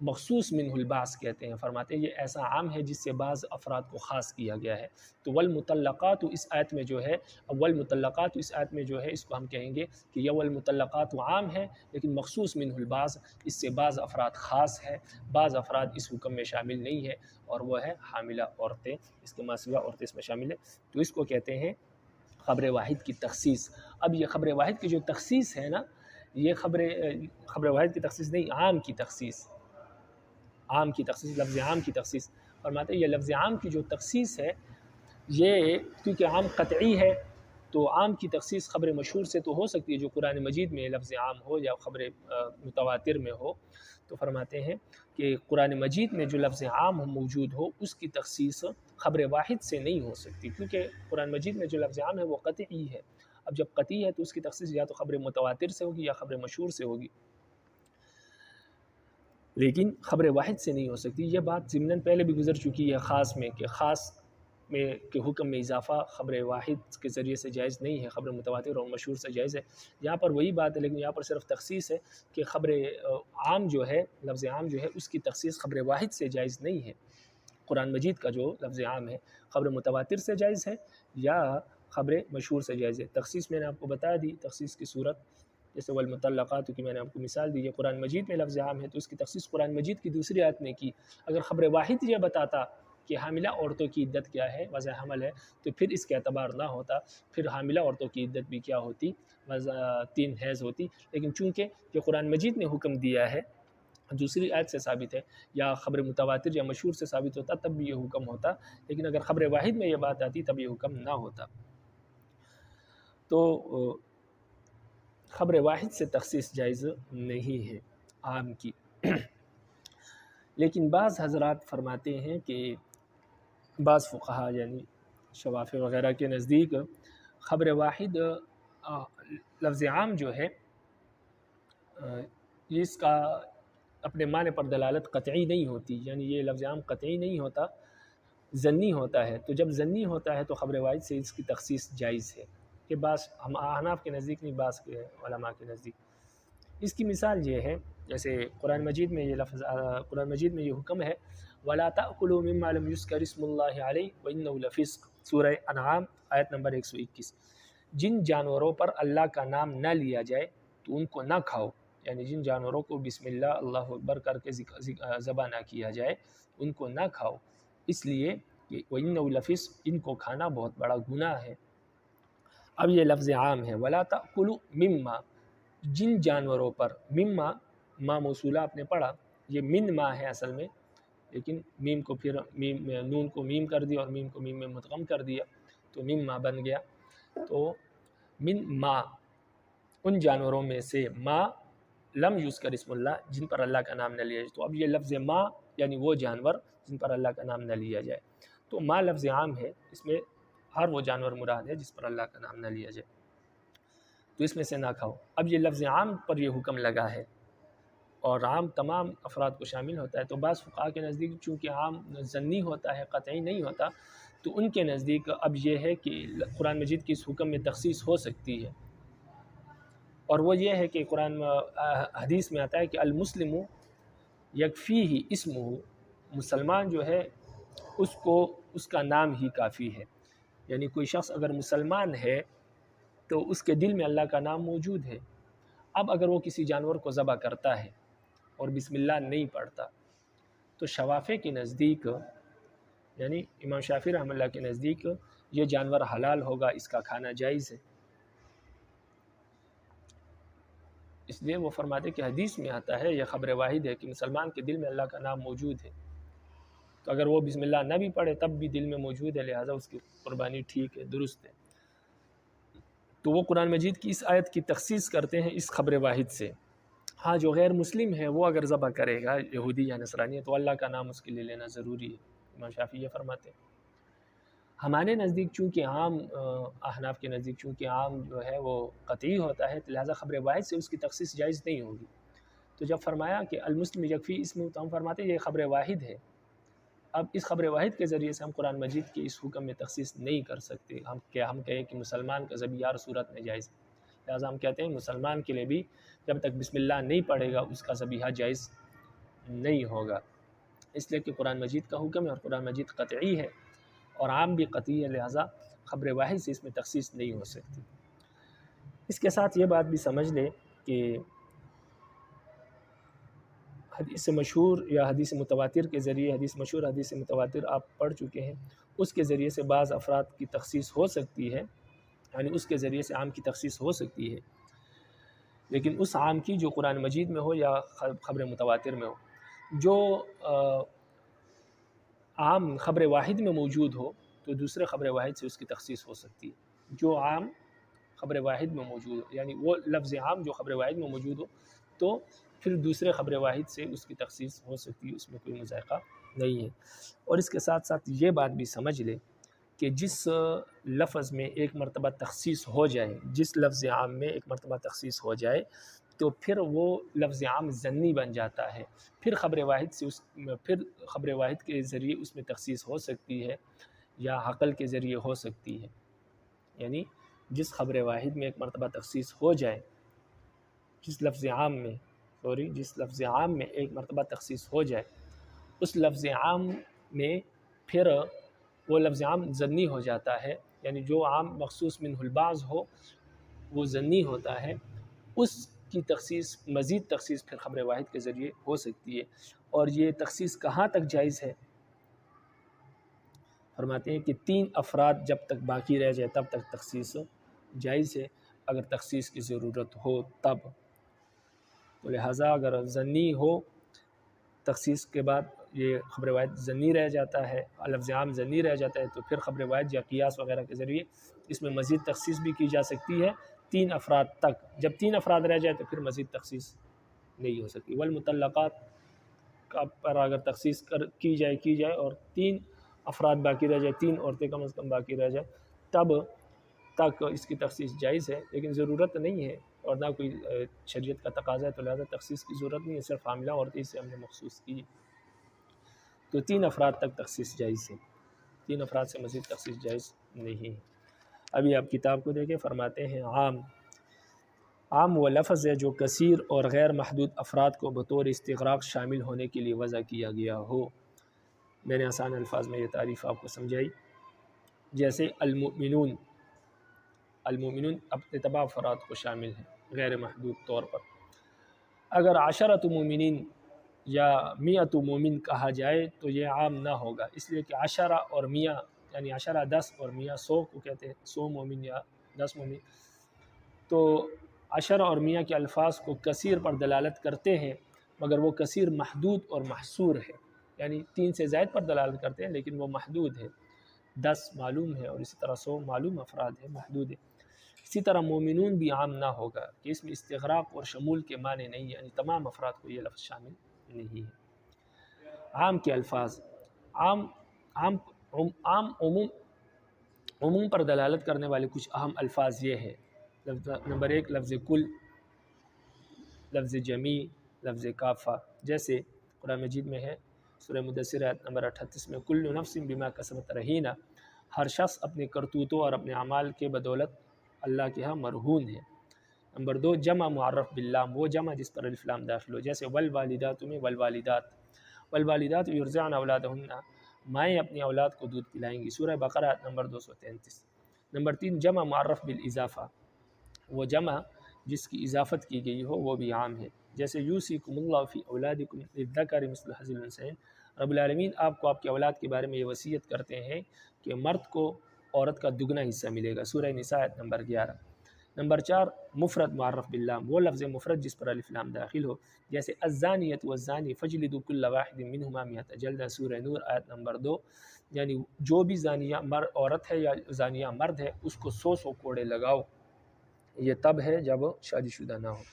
مخصوص منہ البعض کہتے ہیں۔ فرماتے ہیں یہ ایسا عام ہے جس سے بعض افراد کو خاص کیا گیا ہے۔ تو والمطلقات اس آیت میں جو ہے، والمطلقات اس آیت میں جو ہے اس کو ہم کہیں گے کہ یہ والمطلقات عام ہے لیکن مخصوص منہ البعض، اس سے بعض افراد خاص ہے، بعض افراد اس حکم میں شامل نہیں ہے، اور وہ ہے حاملہ عورتیں، اس کے ماں سوا عورتیں اس میں شامل ہیں۔ تو اس کو کہتے ہیں خبر واحد کی تخصیص۔ اب یہ خبر واحد کی جو تخصیص ہے نا، یہ خبر واحد کی تخصیص نہیں، عام کی تخصیص، عام کی تخصیص، لفظ عام کی تخصیص۔ فرماتے ہیں یہ لفظ عام کی جو تخصیص ہے یہ کیونکہ عام قطعی ہے، تو عام کی تخصیص خبر مشہور سے تو ہو سکتی ہے جو قرآن مجید میں لفظ عام ہو یا خبر متواتر میں ہو۔ تو فرماتے ہیں کہ قرآن مجید میں جو لفظ عام موجود ہو اس کی تخصیص خبر واحد سے نہیں ہو سکتی، کیونکہ قرآن مجید میں جو لفظ عام ہے وہ قطعی ہے۔ اب جب قطعی ہے تو اس کی تخصیص یا تو خبر متواتر سے ہوگی یا خبر مشہور سے ہوگی، لیکن خبر واحد سے نہیں ہو سکتی۔ یہ بات ضمناً پہلے بھی گزر چکی ہے خاص میں، کہ خاص میں کہ حکم میں اضافہ خبر واحد کے ذریعے سے جائز نہیں ہے، خبر متواتر اور مشہور سے جائز ہے۔ یہاں پر وہی بات ہے، لیکن یہاں پر صرف تخصیص ہے کہ خبر عام جو ہے، لفظ عام جو ہے اس کی تخصیص خبر واحد سے جائز نہیں ہے۔ قرآن مجید کا جو لفظ عام ہے خبر متواتر سے جائز ہے یا خبر مشہور سے جائز ہے۔ تخصیص میں نے آپ کو بتا دی، تخصیص کی صورت جیسے والمطلقات کی میں نے آپ کو مثال دی، یہ قرآن مجید میں لفظ عام ہے تو اس کی تخصیص قرآن مجید کی دوسری آیت نے کی۔ اگر خبر واحد یہ بتاتا کہ حاملہ عورتوں کی عدت کیا ہے، وضع حمل ہے، تو پھر اس کے اعتبار نہ ہوتا، پھر حاملہ عورتوں کی عدت بھی کیا ہوتی، 3 حیض ہوتی۔ لیکن چونکہ یہ قرآن مجید نے حکم دیا ہے، دوسری آیت سے ثابت ہے، یا خبر متواتر یا مشہور سے ثابت ہوتا تب بھی یہ حکم ہوتا، لیکن اگر خبر واحد میں یہ بات آتی تب یہ حکم نہ ہوتا۔ تو خبر واحد سے تخصیص جائز نہیں ہے عام کی۔ لیکن بعض حضرات فرماتے ہیں کہ بعض فقہا یعنی شوافی وغیرہ کے نزدیک خبر واحد لفظ عام جو ہے اس کا اپنے معنی پر دلالت قطعی نہیں ہوتی، یعنی یہ لفظ عام قطعی نہیں ہوتا، ظنی ہوتا ہے۔ تو جب ظنی ہوتا ہے تو خبر واحد سے اس کی تخصیص جائز ہے، کہ بعض ہم احناف کے نزدیک نہیں، بعض کے علماء کے نزدیک۔ اس کی مثال یہ ہے، جیسے قرآن مجید میں یہ حکم ہے وَلَا تَأْكُلُوا مِمَّا لَمْ يُذْكَرِ اسْمُ اللَّهِ عَلَيْهِ وَإِنَّهُ لَفِسْقٌ، سورہ انعام آیت نمبر 121۔ جن جانوروں پر اللہ کا نام نہ لیا جائے تو ان کو نہ کھاؤ، یعنی جن جانوروں کو بسم اللہ اللہ اکبر کر کے ذبح نہ کیا جائے ان کو نہ کھاؤ، اس لیے کہ وَإِنَّهُ لَفِسْقٌ، ان کو کھانا بہت بڑا گناہ ہے۔ اب یہ لفظ عام ہے، وَلَا تَأْكُلُوا مِمَّا، جن جانوروں پر، مما ما موصولہ آپ نے پڑھا، یہ من ما ہے اصل میں، لیکن میم کو پھر نون کو میم کر دیا اور میم کو میم میں مدغم کر دیا تو میم ما بن گیا۔ تو من ما، ان جانوروں میں سے، ما لم یذکر اسم اللہ، جن پر اللہ کا نام نہ لیا جائے۔ تو اب یہ لفظ ما یعنی وہ جانور جن پر اللہ کا نام نہ لیا جائے، تو ما لفظ عام ہے، اس میں ہر وہ جانور مراد ہے جس پر اللہ کا نام نہ لیا جائے، تو اس میں سے نہ کھاؤ۔ اب یہ لفظ عام پر یہ حکم لگا ہے اور عام تمام افراد کو شامل ہوتا ہے، تو بعض فقہا کے نزدیک چونکہ عام ظنی ہوتا ہے، قطعی نہیں ہوتا، تو ان کے نزدیک اب یہ ہے کہ قرآن مجید کی اس حکم میں تخصیص ہو سکتی ہے، اور وہ یہ ہے کہ قرآن حدیث میں آتا ہے کہ المسلم یکفیہ اسمہ، مسلمان جو ہے اس کو اس کا نام ہی کافی ہے، یعنی کوئی شخص اگر مسلمان ہے تو اس کے دل میں اللہ کا نام موجود ہے۔ اب اگر وہ کسی جانور کو ذبح کرتا ہے اور بسم اللہ نہیں پڑھتا تو شوافی کے نزدیک، یعنی امام شافعی رحمہ اللہ کے نزدیک، یہ جانور حلال ہوگا، اس کا کھانا جائز ہے، اس لیے وہ فرماتے کہ حدیث میں آتا ہے، یہ خبر واحد ہے کہ مسلمان کے دل میں اللہ کا نام موجود ہے، تو اگر وہ بسم اللہ نہ بھی پڑھے تب بھی دل میں موجود ہے، لہٰذا اس کی قربانی ٹھیک ہے، درست ہے۔ تو وہ قرآن مجید کی اس آیت کی تخصیص کرتے ہیں اس خبر واحد سے۔ ہاں جو غیر مسلم ہے وہ اگر ذبح کرے گا، یہودی یا نصرانی ہے، تو اللہ کا نام اس کے لیے لینا ضروری ہے، امام شافعی یہ فرماتے ہیں۔ ہمارے نزدیک چونکہ عام، احناف کے نزدیک چونکہ عام جو ہے وہ قطعی ہوتا ہے، تو لہٰذا خبر واحد سے اس کی تخصیص جائز نہیں ہوگی۔ تو جب فرمایا کہ المسلم یکفی، اس میں تو ہم فرماتے ہیں یہ خبر واحد ہے۔ اب اس خبر واحد کے ذریعے سے ہم قرآن مجید کی اس حکم میں تخصیص نہیں کر سکتے۔ ہم کہیں کہ مسلمان کا ذبح ہر صورت میں جائز ہے، لہٰذا ہم کہتے ہیں مسلمان کے لیے بھی جب تک بسم اللہ نہیں پڑھے گا اس کا ذبیحہ جائز نہیں ہوگا، اس لیے کہ قرآن مجید کا حکم ہے اور قرآن مجید قطعی ہے اور عام بھی قطعی ہے، لہٰذا خبر واحد سے اس میں تخصیص نہیں ہو سکتی۔ اس کے ساتھ یہ بات بھی سمجھ لیں کہ حدیث مشہور یا حدیث متواتر کے ذریعے، حدیث مشہور حدیث متواتر آپ پڑھ چکے ہیں، اس کے ذریعے سے بعض افراد کی تخصیص ہو سکتی ہے، یعنی اس کے ذریعے سے عام کی تخصیص ہو سکتی ہے، لیکن اس عام کی جو قرآن مجید میں ہو یا خبر متواتر میں ہو، جو عام خبر واحد میں موجود ہو تو دوسرے خبر واحد سے اس کی تخصیص ہو سکتی ہے۔ جو عام خبر واحد میں موجود ہو، یعنی وہ لفظ عام جو خبر واحد میں موجود ہو، تو پھر دوسرے خبر واحد سے اس کی تخصیص ہو سکتی ہے، اس میں کوئی مضائقہ نہیں ہے۔ اور اس کے ساتھ ساتھ یہ بات بھی سمجھ لے کہ جس لفظ میں ایک مرتبہ تخصیص ہو جائے، جس لفظ عام میں ایک مرتبہ تخصیص ہو جائے تو پھر وہ لفظ عام ضمنی بن جاتا ہے، پھر خبر واحد کے ذریعے اس میں تخصیص ہو سکتی ہے یا عقل کے ذریعے ہو سکتی ہے۔ یعنی جس خبر واحد میں ایک مرتبہ تخصیص ہو جائے، جس لفظ عام میں ایک مرتبہ تخصیص ہو جائے، اس لفظ عام میں پھر وہ لفظ عام ضمنی ہو جاتا ہے، یعنی جو عام مخصوص منہ البعض ہو وہ ضمنی ہوتا ہے، اس کی تخصیص، مزید تخصیص پھر خبر واحد کے ذریعے ہو سکتی ہے۔ اور یہ تخصیص کہاں تک جائز ہے؟ فرماتے ہیں کہ 3 افراد جب تک باقی رہ جائے تب تک تخصیص جائز ہے، اگر تخصیص کی ضرورت ہو تب۔ تو لہٰذا اگر ضمنی ہو، تخصیص کے بعد یہ خبر واحد ضمنی رہ جاتا ہے، لفظ عام ضمنی رہ جاتا ہے، تو پھر خبر واحد یا قیاس وغیرہ کے ذریعے اس میں مزید تخصیص بھی کی جا سکتی ہے 3 افراد تک۔ جب 3 افراد رہ جائے تو پھر مزید تخصیص نہیں ہو سکتی۔ والمطلقات کا پر اگر تخصیص کی جائے اور 3 افراد باقی رہ جائے، 3 عورتیں کم از کم باقی رہ جائے، تب تک اس کی تخصیص جائز ہے، لیکن ضرورت نہیں ہے اور نہ کوئی شریعت کا تقاضا ہے، تو لہٰذا تخصیص کی ضرورت نہیں ہے، صرف حاملہ عورتیں سے ہم نے مخصوص کی۔ تو 3 افراد تک تخصیص جائز ہے، 3 افراد سے مزید تخصیص جائز نہیں ہے۔ ابھی آپ کتاب کو دیکھیں، فرماتے ہیں عام وہ لفظ ہے جو کثیر اور غیر محدود افراد کو بطور استغراق شامل ہونے کے لیے وضع کیا گیا ہو۔ میں نے آسان الفاظ میں یہ تعریف آپ کو سمجھائی، جیسے المؤمنون اپنے تمام افراد کو شامل ہے غیر محدود طور پر۔ اگر عشرۃ مومنین یا 100 مومن کہا جائے تو یہ عام نہ ہوگا، اس لیے کہ عشرہ اور 100 یعنی عشرہ 10 اور 100 100 کو کہتے ہیں، 100 مومن یا 10 مومن۔ تو عشرہ اور 100 کے الفاظ کو کثیر پر دلالت کرتے ہیں، مگر وہ کثیر محدود اور محصور ہے، یعنی 3 سے زائد پر دلالت کرتے ہیں لیکن وہ محدود ہے، 10 معلوم ہے اور اسی طرح 100 معلوم افراد ہے، محدود ہے۔ اسی طرح مومنون بھی عام نہ ہوگا کہ اس میں استغراق اور شمول کے معنی نہیں ہے، یعنی تمام افراد کو یہ لفظ شامل نہیں ہے۔ عام کے الفاظ، عموم پر دلالت کرنے والے کچھ اہم الفاظ یہ ہے۔ نمبر 1 لفظ کل، لفظ جمیع، لفظ کافہ، جیسے قرآن مجید میں ہے سورہ مدثر آیت نمبر 38 میں کل نفس بما کسبت رہینہ، ہر شخص اپنے کرتوتوں اور اپنے اعمال کے بدولت اللہ کے ہاں مرہون ہے۔ نمبر 2 جمع معرف باللام، وہ جمع جس پر الف لام داخل ہو، جیسے والوالدات میں والوالدات یرضعن اولادہن، مائیں اپنی اولاد کو دودھ پلائیں گی، سورہ بقرہ آیت نمبر 233۔ نمبر 3 جمع معرف بالاضافہ، وہ جمع جس کی اضافت کی گئی ہو وہ بھی عام ہے، جیسے یوصیکم اللہ فی اولادکم للذکر مثل حظ الانثیین، رب العالمین آپ کو آپ کی اولاد کے بارے میں یہ وصیت کرتے ہیں کہ مرد کو عورت کا دگنا حصہ ملے گا، سورہ نساء آیت نمبر 11۔ نمبر 4 مفرد معرف باللام، وہ لفظ مفرد جس پر الف لام داخل ہو، جیسے الزانیۃ والزانی فجلدوا کل واحد منہما مئۃ جلدہ، سورہ نور آیت نمبر 2، یعنی جو بھی زانیہ عورت ہے یا زانیہ مرد ہے اس کو 100 کوڑے لگاؤ، یہ تب ہے جب شادی شدہ نہ ہو۔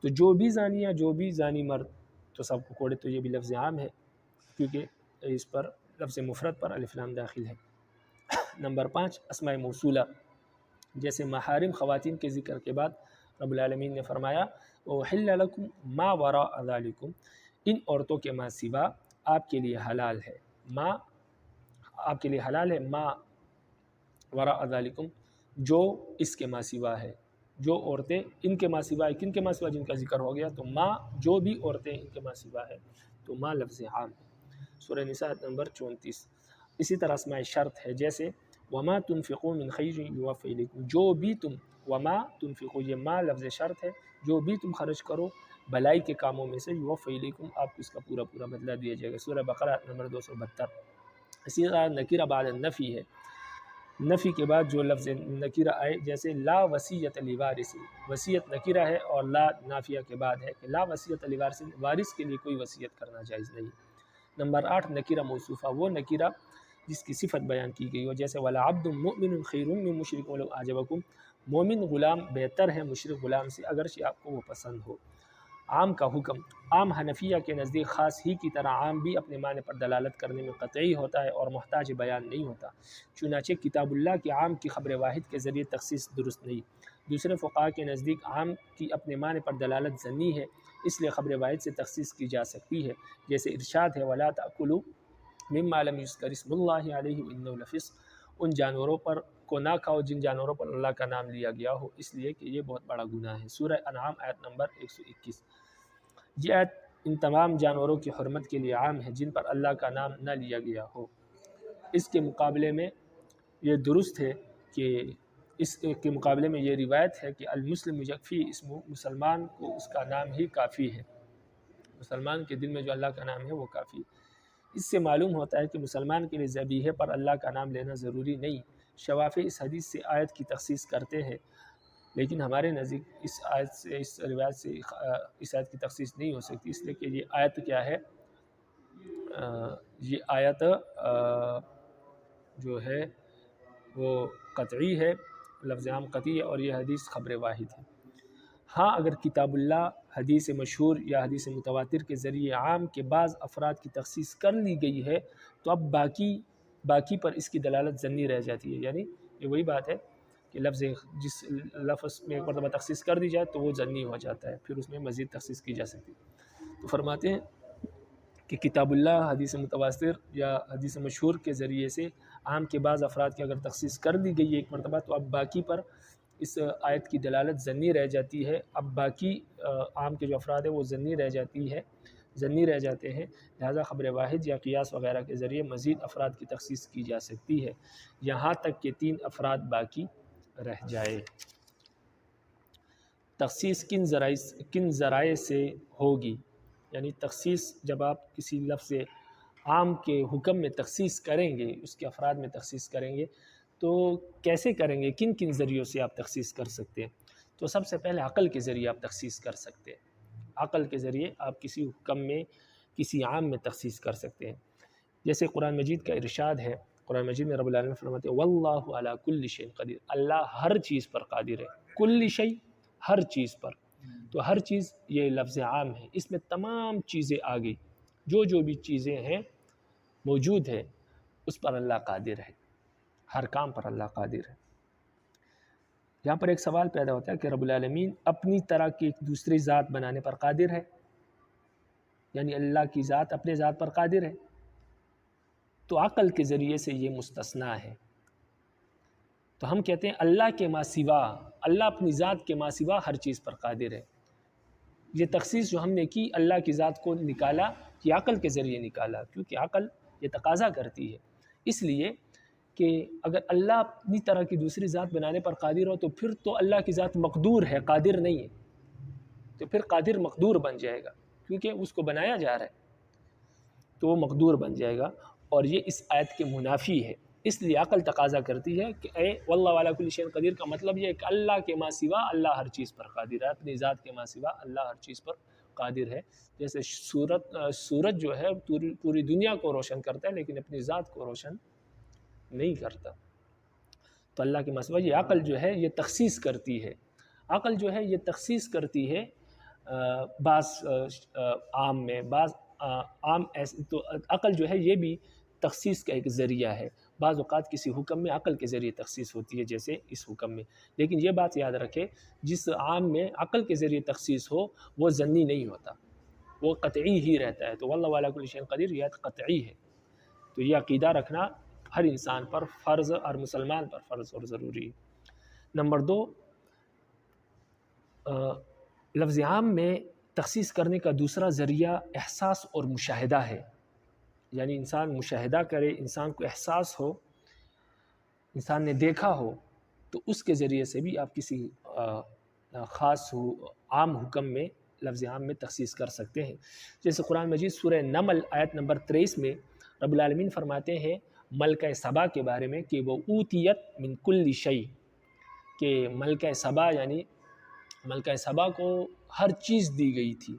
تو جو بھی زانیہ، جو بھی زانی مرد، تو سب کو کوڑے، تو یہ بھی لفظ عام ہے کیونکہ اس پر لفظ مفرد پر الف لام داخل ہے۔ نمبر 5 اسماء موصولہ، جیسے محارم خواتین کے ذکر کے بعد رب العالمین نے فرمایا وَأُحِلَّ لَكُم مَا وَرَاءَ ذَلِكُم، ان عورتوں کے ماں سوا آپ کے لیے حلال ہے، ما آپ کے لیے حلال ہے، ما وراء ذالکم جو اس کے ماں سوا ہے، جو عورتیں ان کے ماں سوا ہے، کن کے ماں سوا؟ جن کا ذکر ہو گیا، تو ما جو بھی عورتیں ان کے ماں سوا ہے، تو ما لفظ عام ہے، سورہ نساء نمبر 34۔ اسی طرح اسماء شرط ہے، جیسے وما تنفقوا من خیر یوفی الیکم، جو بھی تم، وما تنفقوا یہ ما لفظ شرط ہے، جو بھی تم خرچ کرو بھلائی کے کاموں میں سے، یوفی الیکم آپ کو اس کا پورا پورا بدلہ دیا جائے گا، سورہ بقرہ نمبر 272۔ اسی طرح نکرہ بعد النفی ہے، نفی کے بعد جو لفظ نکرہ آئے، جیسے لا وصیۃ لوارث، وصیت نکرہ ہے اور لا نافیہ کے بعد ہے کہ لا وصیۃ لوارث، وارث کے لیے کوئی وصیت کرنا جائز نہیں۔ نمبر 8 نکرہ موصوفہ، وہ نکرہ جس کی صفت بیان کی گئی ہو، جیسے وَلَعَبْدٌ مُؤْمِنٌ خَيْرٌ مِّن مُشْرِكٍ وَلَوْ أَعْجَبَكُمْ، مومن غلام بہتر ہے مشرک غلام سے اگرچہ آپ کو وہ پسند ہو۔ عام کا حکم، عام حنفیہ کے نزدیک خاص ہی کی طرح عام بھی اپنے معنی پر دلالت کرنے میں قطعی ہوتا ہے اور محتاج بیان نہیں ہوتا، چنانچہ کتاب اللہ کے عام کی خبر واحد کے ذریعے تخصیص درست نہیں۔ دوسرے فقہاء کے نزدیک عام کی اپنے معنی پر دلالت ظنی ہے، اس لیے خبر واحد سے تخصیص کی جا سکتی ہے، جیسے ارشاد ہے وَلَا تَأْكُلُوا مِمَّا لَمْ يُذْكَرِ اسْمُ اللَّهِ عَلَيْهِ وَإِنَّهُ لَفِسْقٌ، ان جانوروں پر کو نہ کھاؤ جن جانوروں پر اللہ کا نام لیا گیا ہو، اس لیے کہ یہ بہت بڑا گناہ ہے، سورہ انعام آیت نمبر 121۔ یہ آیت ان تمام جانوروں کی حرمت کے لیے عام ہے جن پر اللہ کا نام نہ لیا گیا ہو۔ اس کے مقابلے میں یہ درست ہے کہ اس کے مقابلے میں یہ روایت ہے کہ المسلم یکفی اسم، مسلمان کو اس کا نام ہی کافی ہے، مسلمان کے دل میں جو اللہ کا نام ہے وہ کافی ہے۔ اس سے معلوم ہوتا ہے کہ مسلمان کے لیے ذبیحے پر اللہ کا نام لینا ضروری نہیں۔ شوافی اس حدیث سے آیت کی تخصیص کرتے ہیں، لیکن ہمارے نزدیک اس آیت سے، اس روایت سے اس آیت کی تخصیص نہیں ہو سکتی، اس لیے کہ یہ آیت کیا ہے، یہ آیت جو ہے وہ قطعی ہے، لفظ عام قطعی ہے، اور یہ حدیث خبر واحد ہے۔ ہاں اگر کتاب اللہ، حدیث مشہور یا حدیث متواتر کے ذریعے عام کے بعض افراد کی تخصیص کر لی گئی ہے تو اب باقی پر اس کی دلالت ظنی رہ جاتی ہے، یعنی یہ وہی بات ہے کہ لفظ جس لفظ میں ایک مرتبہ تخصیص کر دی جائے تو وہ ظنی ہو جاتا ہے، پھر اس میں مزید تخصیص کی جا سکتی ہے۔ تو فرماتے ہیں کہ کتاب اللہ، حدیث متواتر یا حدیث مشہور کے ذریعے سے عام کے بعض افراد کی اگر تخصیص کر دی گئی ہے ایک مرتبہ تو اب باقی پر اس آیت کی دلالت ظنی رہ جاتی ہے، اب باقی عام کے جو افراد ہیں وہ ظنی رہ جاتے ہیں، لہذا خبر واحد یا قیاس وغیرہ کے ذریعے مزید افراد کی تخصیص کی جا سکتی ہے، یہاں تک کہ 3 افراد باقی رہ جائے۔ تخصیص کن ذرائع سے ہوگی، یعنی تخصیص جب آپ کسی لفظ عام کے حکم میں تخصیص کریں گے، اس کے افراد میں تخصیص کریں گے تو کیسے کریں گے، کن ذریعوں سے آپ تخصیص کر سکتے ہیں؟ تو سب سے پہلے عقل کے ذریعے آپ تخصیص کر سکتے ہیں، عقل کے ذریعے آپ کسی حکم میں، کسی عام میں تخصیص کر سکتے ہیں، جیسے قرآن مجید کا ارشاد ہے، قرآن مجید میں رب العالمین فرماتے ہیں واللہ علی کل شیء قدیر، اللہ ہر چیز پر قادر ہے، کل شیء ہر چیز پر، تو ہر چیز یہ لفظ عام ہے، اس میں تمام چیزیں آ گئی، جو بھی چیزیں ہیں موجود ہے اس پر اللہ قادر ہے، ہر کام پر اللہ قادر ہے۔ یہاں پر ایک سوال پیدا ہوتا ہے کہ رب العالمین اپنی طرح کی ایک دوسری ذات بنانے پر قادر ہے، یعنی اللہ کی ذات اپنے ذات پر قادر ہے، تو عقل کے ذریعے سے یہ مستثنیٰ ہے، تو ہم کہتے ہیں اللہ کے ما سوا، اللہ اپنی ذات کے ما سوا ہر چیز پر قادر ہے۔ یہ تخصیص جو ہم نے کی اللہ کی ذات کو نکالا، یہ عقل کے ذریعے نکالا، کیونکہ عقل یہ تقاضا کرتی ہے، اس لیے کہ اگر اللہ اپنی طرح کی دوسری ذات بنانے پر قادر ہو تو پھر تو اللہ کی ذات مقدور ہے، قادر نہیں ہے، تو پھر قادر مقدور بن جائے گا، کیونکہ اس کو بنایا جا رہا ہے تو وہ مقدور بن جائے گا، اور یہ اس آیت کے منافی ہے، اس لیے عقل تقاضا کرتی ہے کہ اے واللہ علی کل شیء قدیر کا مطلب یہ ہے کہ اللہ کے ماں سوا اللہ ہر چیز پر قادر ہے، اپنی ذات کے ماں سوا اللہ ہر چیز پر قادر ہے۔ جیسے سورج جو ہے پوری دنیا کو روشن کرتا ہے لیکن اپنی ذات کو روشن نہیں کرتا۔ تو اللہ کے ماں سوا یہ عقل جو ہے یہ تخصیص کرتی ہے، عقل جو ہے یہ تخصیص کرتی ہے بعض عام میں، بعض عام ایسے، تو عقل جو ہے یہ بھی تخصیص کا ایک ذریعہ ہے۔ بعض اوقات کسی حکم میں عقل کے ذریعے تخصیص ہوتی ہے جیسے اس حکم میں، لیکن یہ بات یاد رکھے جس عام میں عقل کے ذریعے تخصیص ہو وہ ظنی نہیں ہوتا، وہ قطعی ہی رہتا ہے۔ تو واللہ علی کل شیء قدیر یہ قطعی ہے، تو یہ عقیدہ رکھنا ہر انسان پر فرض اور مسلمان پر فرض اور ضروری ہے۔ نمبر 2، لفظ عام میں تخصیص کرنے کا دوسرا ذریعہ احساس اور مشاہدہ ہے، یعنی انسان مشاہدہ کرے، انسان کو احساس ہو، انسان نے دیکھا ہو، تو اس کے ذریعے سے بھی آپ کسی خاص عام حکم میں لفظ عام میں تخصیص کر سکتے ہیں۔ جیسے قرآن مجید سورہ نمل آیت نمبر 23 میں رب العالمین فرماتے ہیں ملکہ سبا کے بارے میں کہ وہ اوتیت من کل شیء، کہ ملکہ سبا یعنی ملکہ سبا کو ہر چیز دی گئی تھی،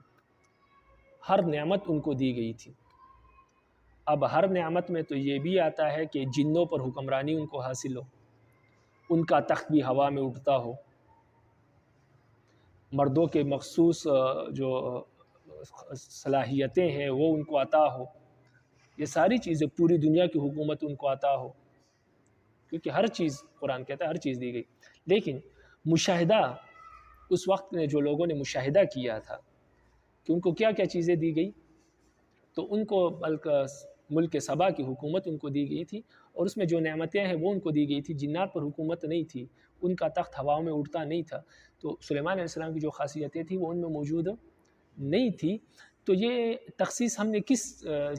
ہر نعمت ان کو دی گئی تھی۔ اب ہر نعمت میں تو یہ بھی آتا ہے کہ جنوں پر حکمرانی ان کو حاصل ہو، ان کا تخت بھی ہوا میں اٹھتا ہو، مردوں کے مخصوص جو صلاحیتیں ہیں وہ ان کو عطا ہو، یہ ساری چیزیں پوری دنیا کی حکومت ان کو عطا ہو، کیونکہ ہر چیز قرآن کہتا ہے ہر چیز دی گئی۔ لیکن مشاہدہ، اس وقت میں جو لوگوں نے مشاہدہ کیا تھا کہ ان کو کیا کیا چیزیں دی گئی، تو ان کو ملک سبا کی حکومت ان کو دی گئی تھی، اور اس میں جو نعمتیں ہیں وہ ان کو دی گئی تھی۔ جنات پر حکومت نہیں تھی، ان کا تخت ہواؤں میں اڑتا نہیں تھا، تو سلیمان علیہ السلام کی جو خاصیتیں تھیں وہ ان میں موجود نہیں تھی۔ تو یہ تخصیص ہم نے کس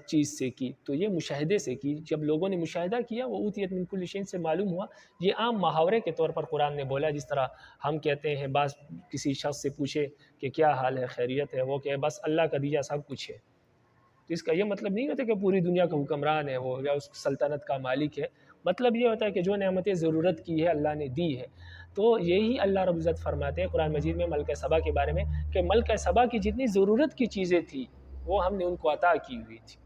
چیز سے کی؟ تو یہ مشاہدے سے کی۔ جب لوگوں نے مشاہدہ کیا وہ اوتیت من کل شیء سے معلوم ہوا۔ یہ عام محاورے کے طور پر قرآن نے بولا، جس طرح ہم کہتے ہیں بعض کسی شخص سے پوچھے کہ کیا حال ہے، خیریت ہے، وہ کہ بس اللہ کا دیا سب کچھ ہے۔ تو اس کا یہ مطلب نہیں ہوتا کہ پوری دنیا کا حکمران ہے وہ یا اس سلطنت کا مالک ہے، مطلب یہ ہوتا ہے کہ جو نعمتیں ضرورت کی ہے اللہ نے دی ہے۔ تو یہی اللہ رب العزت فرماتے ہیں قرآن مجید میں ملکہ سبا کے بارے میں کہ ملکہ سبا کی جتنی ضرورت کی چیزیں تھیں وہ ہم نے ان کو عطا کی ہوئی تھی۔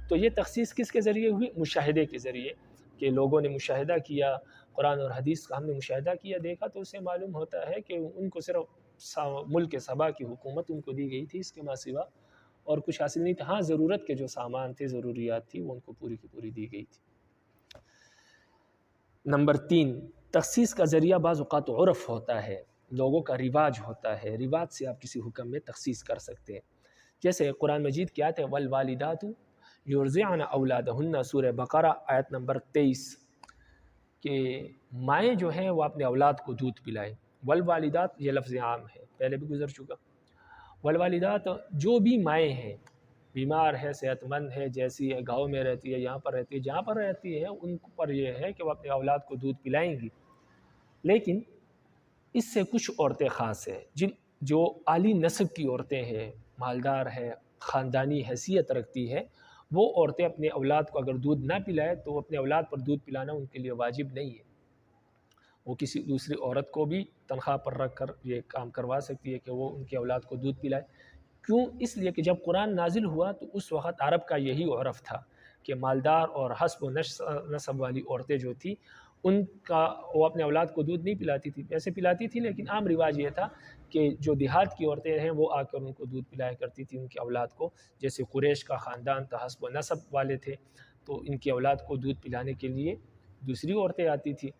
تو یہ تخصیص کس کے ذریعے ہوئی؟ مشاہدے کے ذریعے، کہ لوگوں نے مشاہدہ کیا، قرآن اور حدیث کا ہم نے مشاہدہ کیا، دیکھا، تو اس سے معلوم ہوتا ہے کہ ان کو صرف ملک سبا کی حکومت ان کو دی گئی تھی، اس کے ماں سوا اور کچھ حاصل نہیں تھا۔ ہاں ضرورت کے جو سامان تھے، ضروریات تھی، وہ ان کو پوری کی پوری دی گئی تھی۔ نمبر 3، تخصیص کا ذریعہ بعض اوقات عرف ہوتا ہے، لوگوں کا رواج ہوتا ہے، رواج سے آپ کسی حکم میں تخصیص کر سکتے ہیں۔ جیسے قرآن مجید کی آیت ہے والوالدات یرضعن اولادہن، سورہ بقرہ آیت نمبر 23، کہ مائیں جو ہیں وہ اپنے اولاد کو دودھ پلائیں۔ والوالدات یہ لفظ عام ہے، پہلے بھی گزر چکا۔ والوالدات جو بھی مائیں ہیں، بیمار ہے، صحت مند ہے، جیسی ہے، گاؤں میں رہتی ہے، یہاں پر رہتی ہے، جہاں پر رہتی ہے، ان پر یہ ہے کہ وہ اپنے اولاد کو دودھ پلائیں گی۔ لیکن اس سے کچھ عورتیں خاص ہیں، جو عالی نسب کی عورتیں ہیں، مالدار ہیں، خاندانی حیثیت رکھتی ہے، وہ عورتیں اپنے اولاد کو اگر دودھ نہ پلائے تو اپنے اولاد پر دودھ پلانا ان کے لیے واجب نہیں ہے۔ وہ کسی دوسری عورت کو بھی تنخواہ پر رکھ کر یہ کام کروا سکتی ہے کہ وہ ان کے اولاد کو دودھ پلائے۔ کیوں؟ اس لیے کہ جب قرآن نازل ہوا تو اس وقت عرب کا یہی عرف تھا کہ مالدار اور حسب و نسب والی عورتیں جو تھیں ان کا وہ اپنے اولاد کو دودھ نہیں پلاتی تھی، ایسے پلاتی تھی، لیکن عام رواج یہ تھا کہ جو دیہات کی عورتیں ہیں وہ آ کر ان کو دودھ پلایا کرتی تھی ان کے اولاد کو۔ جیسے قریش کا خاندان تھا، حسب و نسب والے تھے، تو ان کی اولاد کو دودھ پلانے کے لیے دوسری عورتیں آتی تھیں،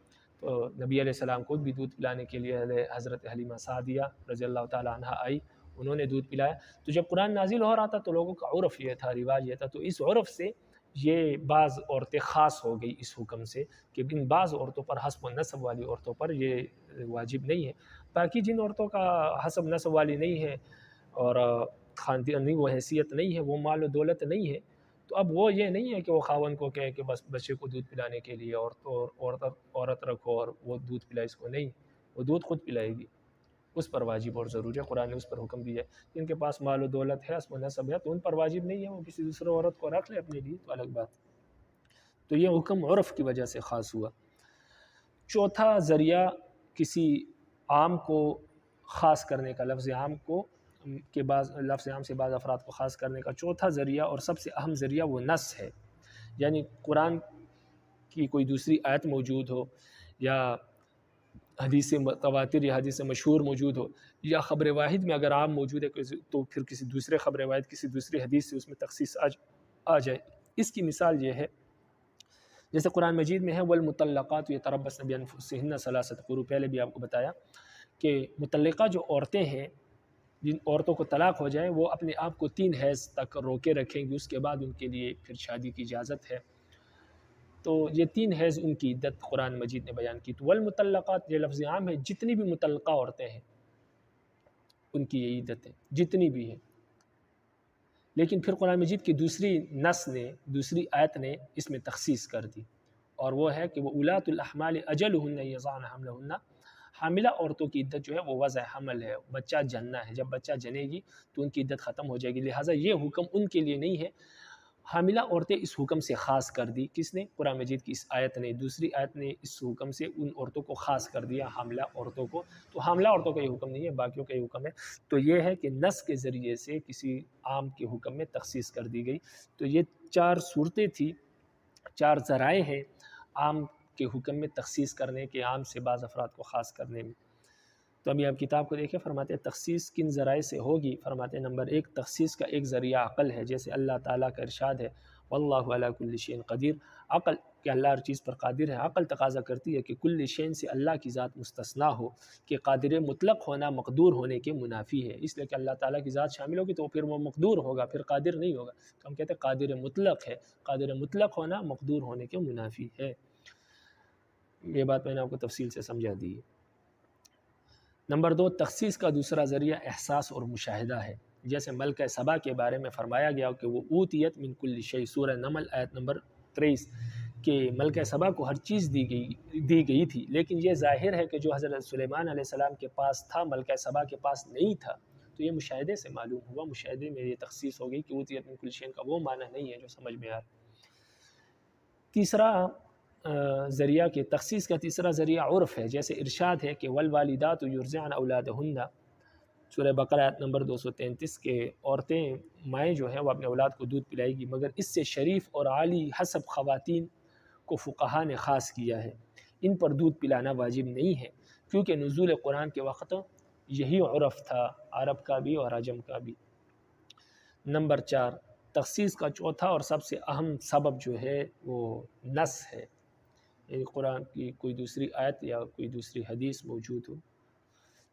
تو نبی علیہ السلام کو بھی دودھ پلانے کے لیے حضرت حلیمہ سعدیہ رضی اللہ تعالیٰ عنہ آئی، انہوں نے دودھ پلایا۔ تو جب قرآن نازل ہو رہا تھا تو لوگوں کا عرف یہ تھا، رواج یہ تھا، تو اس عرف سے یہ بعض عورتیں خاص ہو گئی اس حکم سے کہ ان بعض عورتوں پر، حسب و نسب والی عورتوں پر یہ واجب نہیں ہے۔ باقی جن عورتوں کا حسب نسب والی نہیں ہے اور خاندانی وہ حیثیت نہیں ہے، وہ مال و دولت نہیں ہے، تو اب وہ یہ نہیں ہے کہ وہ خاوند کو کہے کہ بس بچے کو دودھ پلانے کے لیے عورت رکھو اور وہ دودھ پلائے اس کو، نہیں، وہ دودھ خود پلائے گی، اس پر واجب اور ضروری ہے، قرآن نے اس پر حکم دیا ہے۔ جن کے پاس مال و دولت ہے، حسب و نسب ہے، تو ان پر واجب نہیں ہے، وہ کسی دوسرے عورت کو رکھ لے اپنے لیے تو الگ بات ہے۔ تو یہ حکم عرف کی وجہ سے خاص ہوا۔ چوتھا ذریعہ کسی عام کو خاص کرنے کا، لفظ عام سے بعض افراد کو خاص کرنے کا چوتھا ذریعہ اور سب سے اہم ذریعہ وہ نص ہے، یعنی قرآن کی کوئی دوسری آیت موجود ہو، یا حدیث متواتر یا حدیث مشہور موجود ہو، یا خبر واحد میں اگر عام موجود ہے تو پھر کسی دوسرے خبر واحد، کسی دوسری حدیث سے اس میں تخصیص آ جائے۔ اس کی مثال یہ ہے جیسے قرآن مجید میں ہے والمطلقات یتربصن بانفسہن ثلاثۃ قروء، پہلے بھی آپ کو بتایا کہ مطلقہ جو عورتیں ہیں، جن عورتوں کو طلاق ہو جائے، وہ اپنے آپ کو 3 حیض تک روکے رکھیں گی، اس کے بعد ان کے لیے پھر شادی کی اجازت ہے۔ تو یہ 3 حیض ان کی عدت قرآن مجید نے بیان کی۔ تو والمطلقات یہ لفظ عام ہے، جتنی بھی مطلقہ عورتیں ہیں ان کی یہ عدت ہے، جتنی بھی ہیں۔ لیکن پھر قرآن مجید کی دوسری نص نے، دوسری آیت نے اس میں تخصیص کر دی، اور وہ ہے کہ وہ اولاۃ الاحمال اجلہن یضعن حملہن، حاملہ عورتوں کی عدت جو ہے وہ وضع حمل ہے، بچہ جننا ہے، جب بچہ جنے گی تو ان کی عدت ختم ہو جائے گی، لہٰذا یہ حکم ان کے لیے نہیں ہے۔ حاملہ عورتیں اس حکم سے خاص کر دی، کس نے؟ قرآن مجید کی اس آیت نے، دوسری آیت نے اس حکم سے ان عورتوں کو خاص کر دیا، حاملہ عورتوں کو۔ تو حاملہ عورتوں کا یہ حکم نہیں ہے، باقیوں کا یہ حکم ہے۔ تو یہ ہے کہ نص کے ذریعے سے کسی عام کے حکم میں تخصیص کر دی گئی۔ تو یہ 4 صورتیں تھیں، 4 ذرائع ہیں عام کے حکم میں تخصیص کرنے کے، عام سے بعض افراد کو خاص کرنے میں۔ تو ابھی آپ کتاب کو دیکھیں، فرماتے ہیں تخصیص کن ذرائع سے ہوگی؟ فرماتے ہیں نمبر 1، تخصیص کا ایک ذریعہ عقل ہے، جیسے اللہ تعالیٰ کا ارشاد ہے واللہ علی کل شیء قدیر، عقل کہ اللہ ہر چیز پر قادر ہے۔ عقل تقاضا کرتی ہے کہ کل شیء سے اللہ کی ذات مستثنیٰ ہو، کہ قادر مطلق ہونا مقدور ہونے کے منافی ہے، اس لیے کہ اللہ تعالیٰ کی ذات شامل ہوگی تو پھر وہ مقدور ہوگا، پھر قادر نہیں ہوگا۔ تو ہم کہتے ہیں قادر مطلق ہے، قادر مطلق ہونا مقدور ہونے کے منافی ہے۔ یہ بات میں نے آپ کو تفصیل سے سمجھا دی۔ نمبر 2، تخصیص کا دوسرا ذریعہ احساس اور مشاہدہ ہے، جیسے ملکہ سبا کے بارے میں فرمایا گیا کہ وہ اوتیت من کل شیء، سورہ نمل آیت نمبر 23، کہ ملکہ سبا کو ہر چیز دی گئی تھی، لیکن یہ ظاہر ہے کہ جو حضرت سلیمان علیہ السلام کے پاس تھا ملکہ سبا کے پاس نہیں تھا۔ تو یہ مشاہدے سے معلوم ہوا، مشاہدے میں یہ تخصیص ہو گئی کہ اوتیت من کل شیء کا وہ معنی نہیں ہے جو سمجھ میں آ رہا۔ تیسرا ذریعہ کے تخصیص کا تیسرا ذریعہ عرف ہے، جیسے ارشاد ہے کہ والوالدات یرضعن اولادہن، سورہ بقرہ آیت نمبر 233، کے عورتیں مائیں جو ہیں وہ اپنے اولاد کو دودھ پلائے گی، مگر اس سے شریف اور عالی حسب خواتین کو فقہا نے خاص کیا ہے، ان پر دودھ پلانا واجب نہیں ہے، کیونکہ نزول قرآن کے وقت یہی عرف تھا، عرب کا بھی اور عجم کا بھی۔ نمبر 4، تخصیص کا چوتھا اور سب سے اہم سبب جو ہے وہ نص ہے، یعنی قرآن کی کوئی دوسری آیت یا کوئی دوسری حدیث موجود ہو،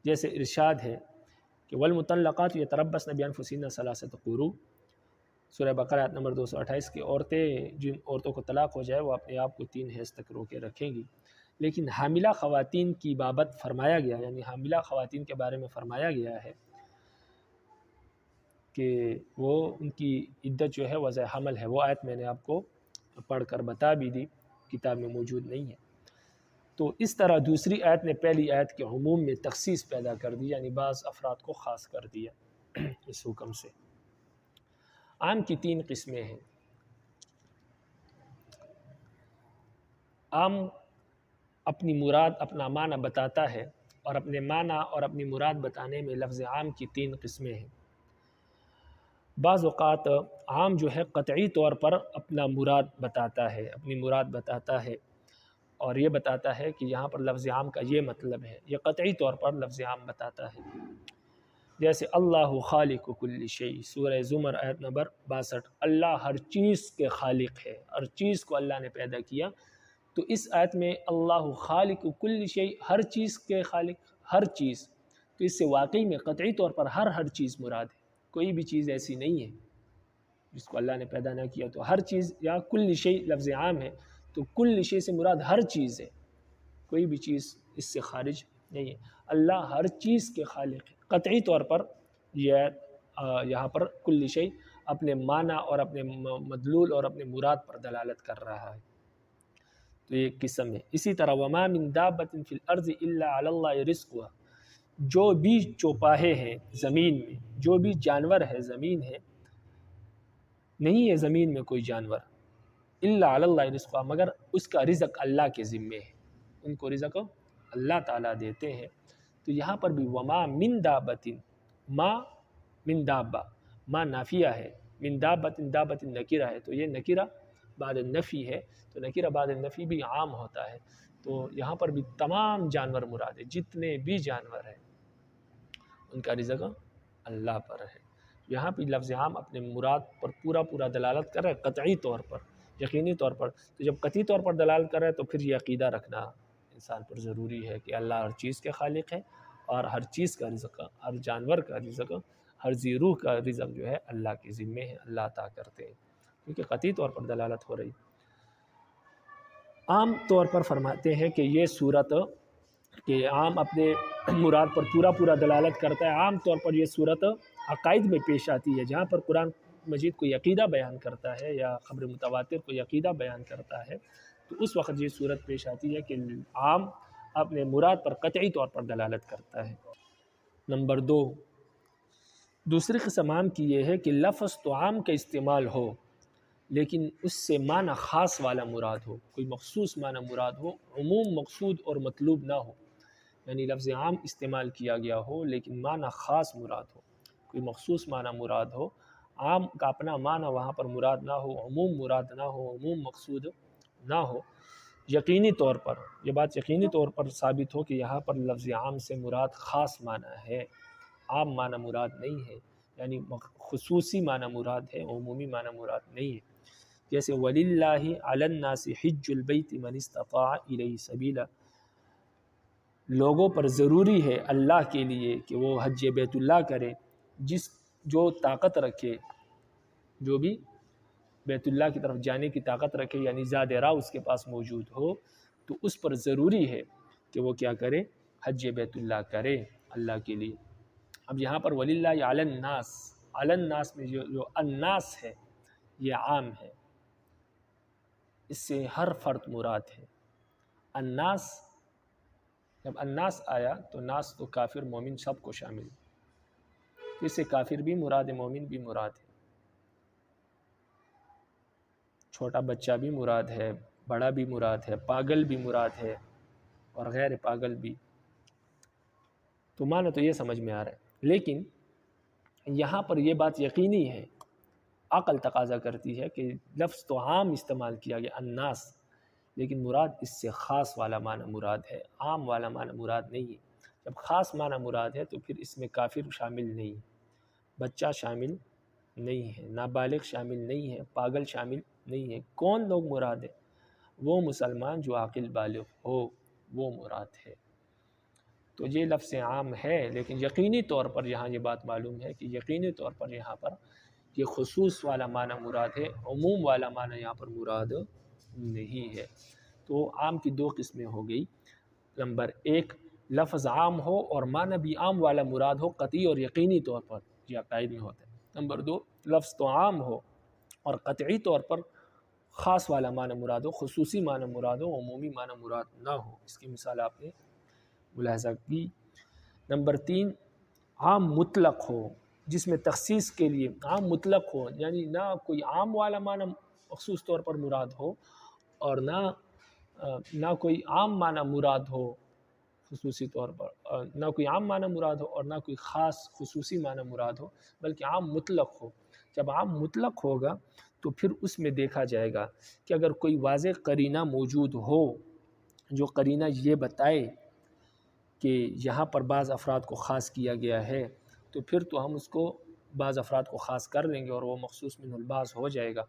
جیسے ارشاد ہے کہ والمطلقات یتربصن بانفسہن ثلاثۃ قروء، سورہ بقرہ آیت نمبر 228، کہ عورتیں، جن عورتوں کو طلاق ہو جائے وہ اپنے آپ کو 3 حیض تک روکے رکھیں گی۔ لیکن حاملہ خواتین کی بابت فرمایا گیا، یعنی حاملہ خواتین کے بارے میں فرمایا گیا ہے کہ وہ ان کی عدت جو ہے وضع حمل ہے، وہ آیت میں نے آپ کو پڑھ کر بتا بھی دی، کتاب میں موجود نہیں ہے۔ تو اس طرح دوسری آیت نے پہلی آیت کے عموم میں تخصیص پیدا کر دی، یعنی بعض افراد کو خاص کر دیا اس حکم سے۔ عام کی 3 قسمیں ہیں۔ عام اپنی مراد، اپنا معنی بتاتا ہے، اور اپنے معنی اور اپنی مراد بتانے میں لفظ عام کی 3 قسمیں ہیں۔ بعض اوقات عام جو ہے قطعی طور پر اپنا مراد بتاتا ہے، اپنی مراد بتاتا ہے، اور یہ بتاتا ہے کہ یہاں پر لفظ عام کا یہ مطلب ہے، یہ قطعی طور پر لفظ عام بتاتا ہے۔ جیسے اللہ خالق کل شیء، سورہ زمر آیت نمبر 62، اللہ ہر چیز کے خالق ہے، ہر چیز کو اللہ نے پیدا کیا۔ تو اس آیت میں اللہ خالق کل شیء، ہر چیز کے خالق، ہر چیز، تو اس سے واقعی میں قطعی طور پر ہر چیز مراد ہے، کوئی بھی چیز ایسی نہیں ہے جس کو اللہ نے پیدا نہ کیا۔ تو ہر چیز، یا کل شیء لفظ عام ہے، تو کل شیء سے مراد ہر چیز ہے، کوئی بھی چیز اس سے خارج نہیں ہے۔ اللہ ہر چیز کے خالق ہے، قطعی طور پر یہ یہاں پر کل شیء اپنے معنی اور اپنے مدلول اور اپنے مراد پر دلالت کر رہا ہے۔ تو یہ قسم ہے۔ اسی طرح وما من دابۃ فی الارض الا علی اللہ رزقها، جو بھی چوپاہے ہیں زمین میں، جو بھی جانور ہے زمین ہے، نہیں ہے زمین میں کوئی جانور الا علی اللہ رزقها، مگر اس کا رزق اللہ کے ذمے ہے، ان کو رزق اللہ تعالیٰ دیتے ہیں۔ تو یہاں پر بھی وما من دابت، ما من دابہ، ما نافیہ ہے، من دابت، دابت نکرہ ہے، تو یہ نکرہ بعد نفی ہے، تو نکرہ بعد نفی بھی عام ہوتا ہے، تو یہاں پر بھی تمام جانور مراد ہے، جتنے بھی جانور ہیں ان کا رزق اللہ پر ہے۔ یہاں پہ لفظ عام اپنے مراد پر پورا دلالت کر رہا ہے، قطعی طور پر، یقینی طور پر۔ تو جب قطعی طور پر دلالت کر رہا ہے تو پھر یہ عقیدہ رکھنا انسان پر ضروری ہے کہ اللہ ہر چیز کے خالق ہے، اور ہر چیز کا رزق، ہر جانور کا رزق، ہر ذی روح کا رزق جو ہے اللہ کے ذمے ہے، اللہ عطا کرتے ہیں، کیونکہ قطعی طور پر دلالت ہو رہی۔ عام طور پر فرماتے ہیں کہ یہ صورت، کہ عام اپنے مراد پر پورا دلالت کرتا ہے، عام طور پر یہ صورت عقائد میں پیش آتی ہے، جہاں پر قرآن مجید کوئی عقیدہ بیان کرتا ہے یا خبر متواتر کوئی عقیدہ بیان کرتا ہے، تو اس وقت یہ صورت پیش آتی ہے کہ عام اپنے مراد پر قطعی طور پر دلالت کرتا ہے۔ نمبر 2، دوسری قسم عام کی یہ ہے کہ لفظ تو عام کا استعمال ہو لیکن اس سے معنی خاص والا مراد ہو، کوئی مخصوص معنی مراد ہو، عموم مقصود اور مطلوب نہ ہو، یعنی لفظ عام استعمال کیا گیا ہو لیکن معنی خاص مراد ہو، کوئی مخصوص معنی مراد ہو، عام کا اپنا معنی وہاں پر مراد نہ ہو، عموم مراد نہ ہو، عموم مقصود نہ ہو۔ یقینی طور پر یہ بات یقینی طور پر ثابت ہو کہ یہاں پر لفظ عام سے مراد خاص معنی ہے، عام معنی مراد نہیں ہے، یعنی خصوصی معنی مراد ہے، عمومی معنی مراد نہیں ہے۔ جیسے وَلِلَّهِ عَلَى النَّاسِ حِجُّ الْبَيْتِ مَنِ اسْتَطَاعَ إِلَيْهِ سَبِيلًا، لوگوں پر ضروری ہے اللہ کے لیے کہ وہ حج بیت اللہ کرے، جو طاقت رکھے، جو بھی بیت اللہ کی طرف جانے کی طاقت رکھے، یعنی زاد راہ اس کے پاس موجود ہو، تو اس پر ضروری ہے کہ وہ کیا کرے، حج بیت اللہ کرے اللہ کے لیے۔ اب یہاں پر وَلِلَّهِ عَلَى النَّاسِ، عَلَى النَّاسِ میں جو الناس ہے یہ عام ہے، اس سے ہر فرد مراد ہے۔ الناس، جب الناس آیا تو ناس تو کافر مومن سب کو شامل، اس سے کافر بھی مراد ہے، مومن بھی مراد ہے، چھوٹا بچہ بھی مراد ہے، بڑا بھی مراد ہے، پاگل بھی مراد ہے اور غیر پاگل بھی، تو معنی تو یہ سمجھ میں آ رہا ہے۔ لیکن یہاں پر یہ بات یقینی ہے، عقل تقاضا کرتی ہے کہ لفظ تو عام استعمال کیا گیا الناس، لیکن مراد اس سے خاص والا معنی مراد ہے، عام والا معنی مراد نہیں ہے۔ جب خاص معنی مراد ہے تو پھر اس میں کافر شامل نہیں، بچہ شامل نہیں ہے، نابالغ شامل نہیں ہے، پاگل شامل نہیں ہے۔ کون لوگ مراد ہے؟ وہ مسلمان جو عاقل بالغ ہو، وہ مراد ہے۔ تو یہ لفظ عام ہے، لیکن یقینی طور پر یہاں یہ بات معلوم ہے کہ یقینی طور پر یہاں پر یہ خصوص والا معنی مراد ہے، عموم والا معنی یہاں پر مراد نہیں ہے۔ تو عام کی 2 قسمیں ہو گئی۔ نمبر 1، لفظ عام ہو اور معنی بھی عام والا مراد ہو قطعی اور یقینی طور پر، یہ عقائد میں ہوتا ہے۔ نمبر 2، لفظ تو عام ہو اور قطعی طور پر خاص والا معنی مراد ہو، خصوصی معنی مراد ہو، عمومی معنی مراد نہ ہو۔ اس کی مثال آپ نے ملاحظہ کی۔ نمبر 3، عام مطلق ہو، جس میں تخصیص کے لیے عام مطلق ہو، یعنی نہ کوئی عام والا معنی مخصوص طور پر مراد ہو اور نہ کوئی عام معنی مراد ہو خصوصی طور پر، نہ کوئی عام معنی مراد ہو اور نہ کوئی خاص خصوصی معنی مراد ہو، بلکہ عام مطلق ہو۔ جب عام مطلق ہوگا تو پھر اس میں دیکھا جائے گا کہ اگر کوئی واضح قرینہ موجود ہو، جو قرینہ یہ بتائے کہ یہاں پر بعض افراد کو خاص کیا گیا ہے، تو پھر تو ہم اس کو بعض افراد کو خاص کر لیں گے اور وہ مخصوص من البعض ہو جائے گا،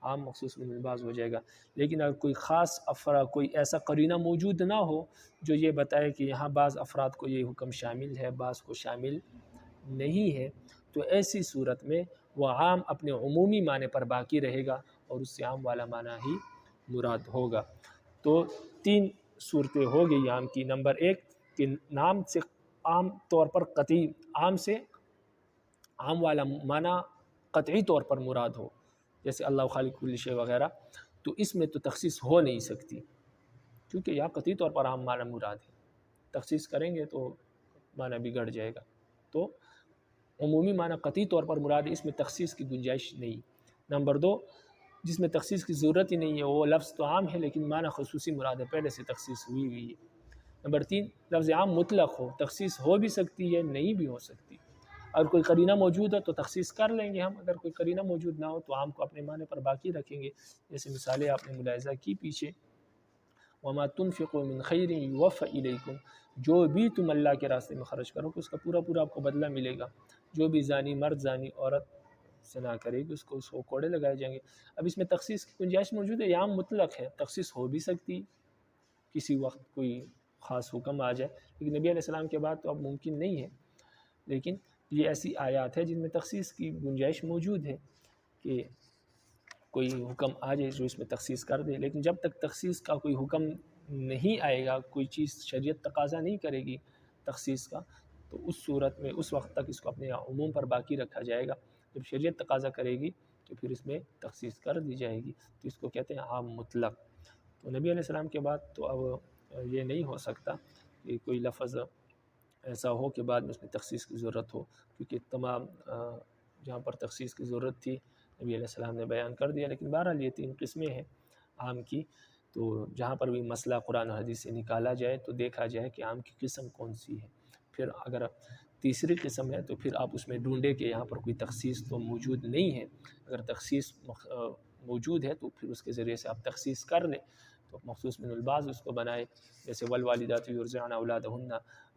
عام مخصوص من البعض ہو جائے گا۔ لیکن اگر کوئی خاص افراد، کوئی ایسا قرینہ موجود نہ ہو جو یہ بتائے کہ یہاں بعض افراد کو یہ حکم شامل ہے، بعض کو شامل نہیں ہے، تو ایسی صورت میں وہ عام اپنے عمومی معنی پر باقی رہے گا اور اس سے عام والا معنی ہی مراد ہوگا۔ تو 3 صورتیں ہو گئی عام کی۔ نمبر 1 کہ نام سے عام طور پر قطعی، عام سے عام والا معنی قطعی طور پر مراد ہو، جیسے اللہ خالق کل شیء وغیرہ، تو اس میں تو تخصیص ہو نہیں سکتی، کیونکہ یہاں قطعی طور پر عام معنی مراد ہے، تخصیص کریں گے تو معنی بگڑ جائے گا۔ تو عمومی معنی قطعی طور پر مراد ہے، اس میں تخصیص کی گنجائش نہیں۔ نمبر 2، جس میں تخصیص کی ضرورت ہی نہیں ہے، وہ لفظ تو عام ہے لیکن معنی خصوصی مراد ہے، پہلے سے تخصیص ہوئی ہے۔ نمبر 3، لفظ عام مطلق ہو، تخصیص ہو بھی سکتی ہے نہیں بھی ہو سکتی۔ اگر کوئی قرینہ موجود ہے تو تخصیص کر لیں گے ہم، اگر کوئی قرینہ موجود نہ ہو تو عام کو اپنے معنی پر باقی رکھیں گے۔ جیسے مثالیں آپ نے ملاحظہ کی پیچھے، وما تنفقوا من خیر یوفى الیکم، جو بھی تم اللہ کے راستے میں خرچ کرو کہ اس کا پورا پورا آپ کو بدلہ ملے گا۔ جو بھی زانی مرد زانی عورت زنا کرے گی اس کو کوڑے لگائے جائیں گے۔ اب اس میں تخصیص کی گنجائش موجود ہے، یہ عام مطلق ہے، تخصیص ہو بھی سکتی، کسی وقت کوئی خاص حکم آ جائے، لیکن نبی علیہ السلام کے بعد تو اب ممکن نہیں ہے۔ لیکن یہ ایسی آیات ہے جن میں تخصیص کی گنجائش موجود ہے کہ کوئی حکم آ جائے جو اس میں تخصیص کر دے، لیکن جب تک تخصیص کا کوئی حکم نہیں آئے گا، کوئی چیز شریعت تقاضا نہیں کرے گی تخصیص کا، تو اس صورت میں اس وقت تک اس کو اپنے عموم پر باقی رکھا جائے گا۔ جب شریعت تقاضا کرے گی تو پھر اس میں تخصیص کر دی جائے گی، تو اس کو کہتے ہیں عام مطلق۔ تو نبی علیہ السلام کے بعد تو اب یہ نہیں ہو سکتا کہ کوئی لفظ ایسا ہو کہ بعد میں اس میں تخصیص کی ضرورت ہو، کیونکہ تمام جہاں پر تخصیص کی ضرورت تھی نبی علیہ السلام نے بیان کر دیا۔ لیکن بہرحال یہ 3 قسمیں ہیں عام کی، تو جہاں پر بھی مسئلہ قرآن و حدیث سے نکالا جائے تو دیکھا جائے کہ عام کی قسم کون سی ہے۔ پھر اگر تیسری قسم ہے تو پھر آپ اس میں ڈھونڈے کہ یہاں پر کوئی تخصیص تو موجود نہیں ہے، اگر تخصیص موجود ہے تو پھر اس کے ذریعے سے آپ تخصیص کر لیں، تو مخصوص من البعض اس کو بنائے، جیسے والوالدات یرضعن اولادہن۔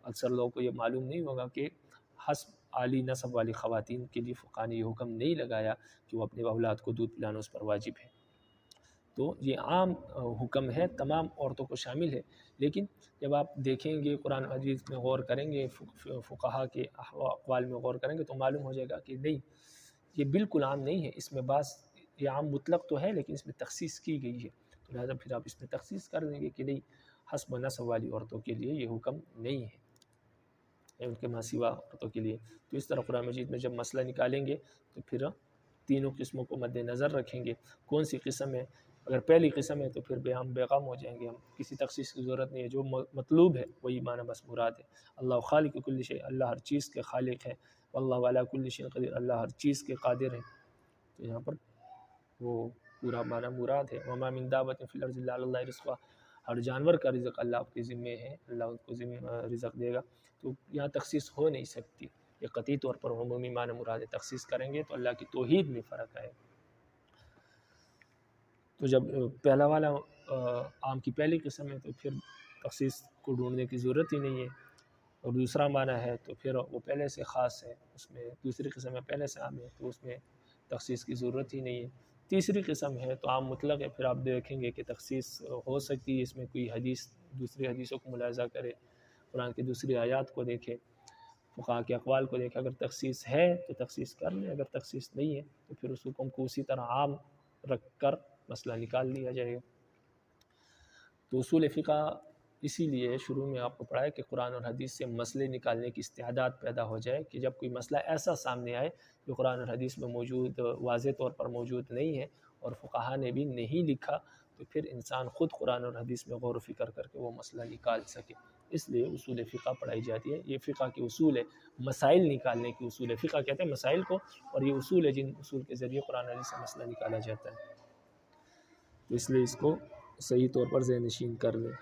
اکثر لوگوں کو یہ معلوم نہیں ہوگا کہ حسب عالی نسب والی خواتین کے لیے فقہ نے یہ حکم نہیں لگایا کہ وہ اپنے اولاد کو دودھ پلانا اس پر واجب ہے۔ تو یہ عام حکم ہے، تمام عورتوں کو شامل ہے، لیکن جب آپ دیکھیں گے قرآن حدیث میں غور کریں گے، فقہا کے اقوال میں غور کریں گے تو معلوم ہو جائے گا کہ نہیں، یہ بالکل عام نہیں ہے، اس میں بعض یہ عام مطلق تو ہے لیکن اس میں تخصیص کی گئی ہے، تو لہٰذا پھر آپ اس میں تخصیص کر دیں گے کہ نہیں، حسب نسب والی عورتوں کے لیے یہ حکم نہیں ہے، ان کے ماں سوا عورتوں کے لیے۔ تو اس طرح قرآن مجید میں جب مسئلہ نکالیں گے تو پھر تینوں قسموں کو مد نظر رکھیں گے، کون سی قسم ہے۔ اگر پہلی قسم ہے تو پھر ہم بیغم ہو جائیں گے، ہم کسی تخصیص کی ضرورت نہیں ہے، جو مطلوب ہے وہی معنی بس مراد ہے۔ اللہ خالق کل شیء، اللہ ہر چیز کے خالق ہے، واللہ علی کل شیء قدیر، اللہ ہر چیز کے قادر ہے، تو یہاں پر وہ پورا معنی مراد ہے۔ وما من دابۃ فی الارض الا علی اللہ رزقها، ہر جانور کا رزق اللہ آپ کے ذمے ہے، اللہ اس کو رزق دے گا، تو یہاں تخصیص ہو نہیں سکتی، یہ قطعی طور پر عمومی معنی مراد ہے، تخصیص کریں گے تو اللہ کی توحید میں فرق ہے۔ تو جب پہلا والا عام کی پہلی قسم ہے تو پھر تخصیص کو ڈھونڈنے کی ضرورت ہی نہیں ہے، اور دوسرا معنی ہے تو پھر وہ پہلے سے خاص ہے، اس میں دوسری قسم ہے پہلے سے عام ہے تو اس میں تخصیص کی ضرورت ہی نہیں ہے۔ تیسری قسم ہے تو عام مطلق ہے، پھر آپ دیکھیں گے کہ تخصیص ہو سکتی ہے، اس میں کوئی حدیث دوسری حدیثوں کو ملاحظہ کرے، قرآن کی دوسری آیات کو دیکھے، فقہا کے اقوال کو دیکھے، اگر تخصیص ہے تو تخصیص کر لیں، اگر تخصیص نہیں ہے تو پھر اس حکم کو اسی طرح عام رکھ کر مسئلہ نکال لیا جائے گا۔ تو اصول فقہ اسی لیے شروع میں آپ کو پڑھائے کہ قرآن اور حدیث سے مسئلے نکالنے کی استعداد پیدا ہو جائے، کہ جب کوئی مسئلہ ایسا سامنے آئے جو قرآن اور حدیث میں موجود واضح طور پر موجود نہیں ہے اور فقہا نے بھی نہیں لکھا، تو پھر انسان خود قرآن اور حدیث میں غور و فکر کر کے وہ مسئلہ نکال سکے۔ اس لیے اصول فقہ پڑھائی جاتی ہے، یہ فقہ کے اصول ہے، مسائل نکالنے کی اصول ہے، فقہ کہتے ہیں مسائل کو، اور یہ اصول ہے جن اصول کے ذریعے قرآن اور حدیث سے مسئلہ نکالا جاتا ہے، تو اس لیے اس کو صحیح طور پر ذہن نشین کر لیں۔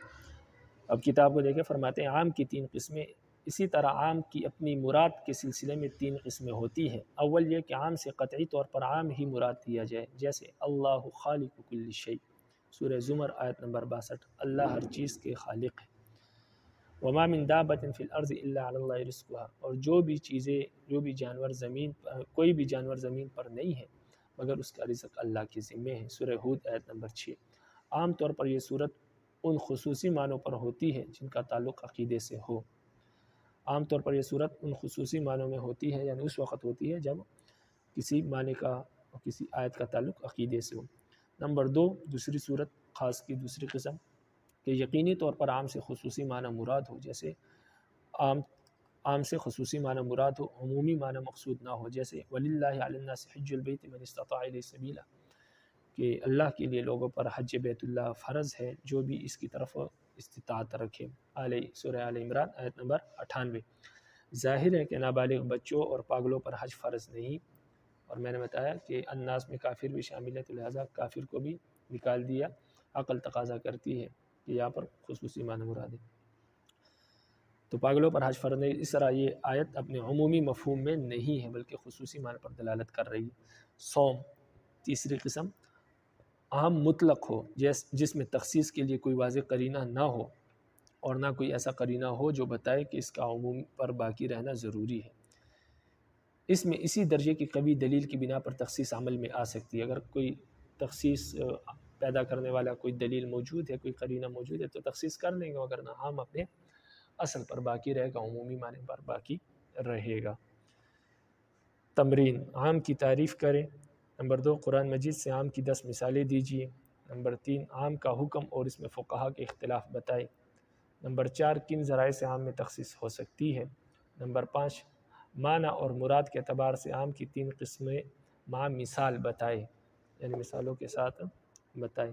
اب کتاب کو دیکھیں، فرماتے ہیں عام کی 3 قسمیں، اسی طرح عام کی اپنی مراد کے سلسلے میں 3 قسمیں ہوتی ہیں۔ اول یہ کہ عام سے قطعی طور پر عام ہی مراد دیا جائے، جیسے اللہ خالق کل شیء، سورہ زمر آیت نمبر 62، اللہ ہر چیز کے خالق ہے۔ وما من دابۃ فی الارض الا علی اللہ رزقها، اور جو بھی چیزیں، جو بھی جانور زمین پر، کوئی بھی جانور زمین پر نہیں ہے مگر اس کا رزق اللہ کے ذمے ہے، سورہ ہود آیت نمبر 6۔ عام طور پر یہ صورت ان خصوصی معنوں پر ہوتی ہے جن کا تعلق عقیدے سے ہو۔ عام طور پر یہ صورت ان خصوصی معنوں میں ہوتی ہے، یعنی اس وقت ہوتی ہے جب کسی معنی کا، کسی آیت کا تعلق عقیدے سے ہو۔ نمبر 2، دوسری صورت خاص کی دوسری قسم، کہ یقینی طور پر عام سے خصوصی معنی مراد ہو، جیسے عام سے خصوصی معنی مراد ہو، عمومی معنی مقصود نہ ہو، جیسے وَلِلَّهِ عَلَى النَّاسِ حِجُّ الْبَيْتِ مَنِ اسْتَطَاعَ إِلَيْهِ سَبِيلًا، کہ اللہ کے لیے لوگوں پر حج بیت اللہ فرض ہے جو بھی اس کی طرف استطاعت رکھے، سورہ آل عمران آیت نمبر 98۔ ظاہر ہے کہ نابالغ بچوں اور پاگلوں پر حج فرض نہیں، اور میں نے بتایا کہ الناس میں کافر بھی شامل ہے، تو لہٰذا کافر کو بھی نکال دیا۔ عقل تقاضا کرتی ہے کہ یہاں پر خصوصی معنی مراد ہے۔ تو پاگلوں پر حج فرض نہیں، اس طرح یہ آیت اپنے عمومی مفہوم میں نہیں ہے بلکہ خصوصی معنی پر دلالت کر رہی ہے۔ صوم، تیسری قسم، عام مطلق ہو، جس میں تخصیص کے لیے کوئی واضح قرینہ نہ ہو اور نہ کوئی ایسا قرینہ ہو جو بتائے کہ اس کا عموم پر باقی رہنا ضروری ہے۔ اس میں اسی درجے کی قوی دلیل کی بنا پر تخصیص عمل میں آ سکتی ہے۔ اگر کوئی تخصیص پیدا کرنے والا کوئی دلیل موجود ہے، کوئی قرینہ موجود ہے تو تخصیص کر لیں گے، اگر نہ عام اپنے اصل پر باقی رہے گا، عمومی معنی پر باقی رہے گا۔ تمرین، عام کی تعریف کریں۔ نمبر 2، قرآن مجید سے عام کی 10 مثالیں دیجیے۔ نمبر 3، عام کا حکم اور اس میں فقہا کے اختلاف بتائیں۔ نمبر 4، کن ذرائع سے عام میں تخصیص ہو سکتی ہے۔ نمبر 5، معنی اور مراد کے اعتبار سے عام کی 3 قسمیں مع مثال بتائیں، یعنی مثالوں کے ساتھ بتائیں۔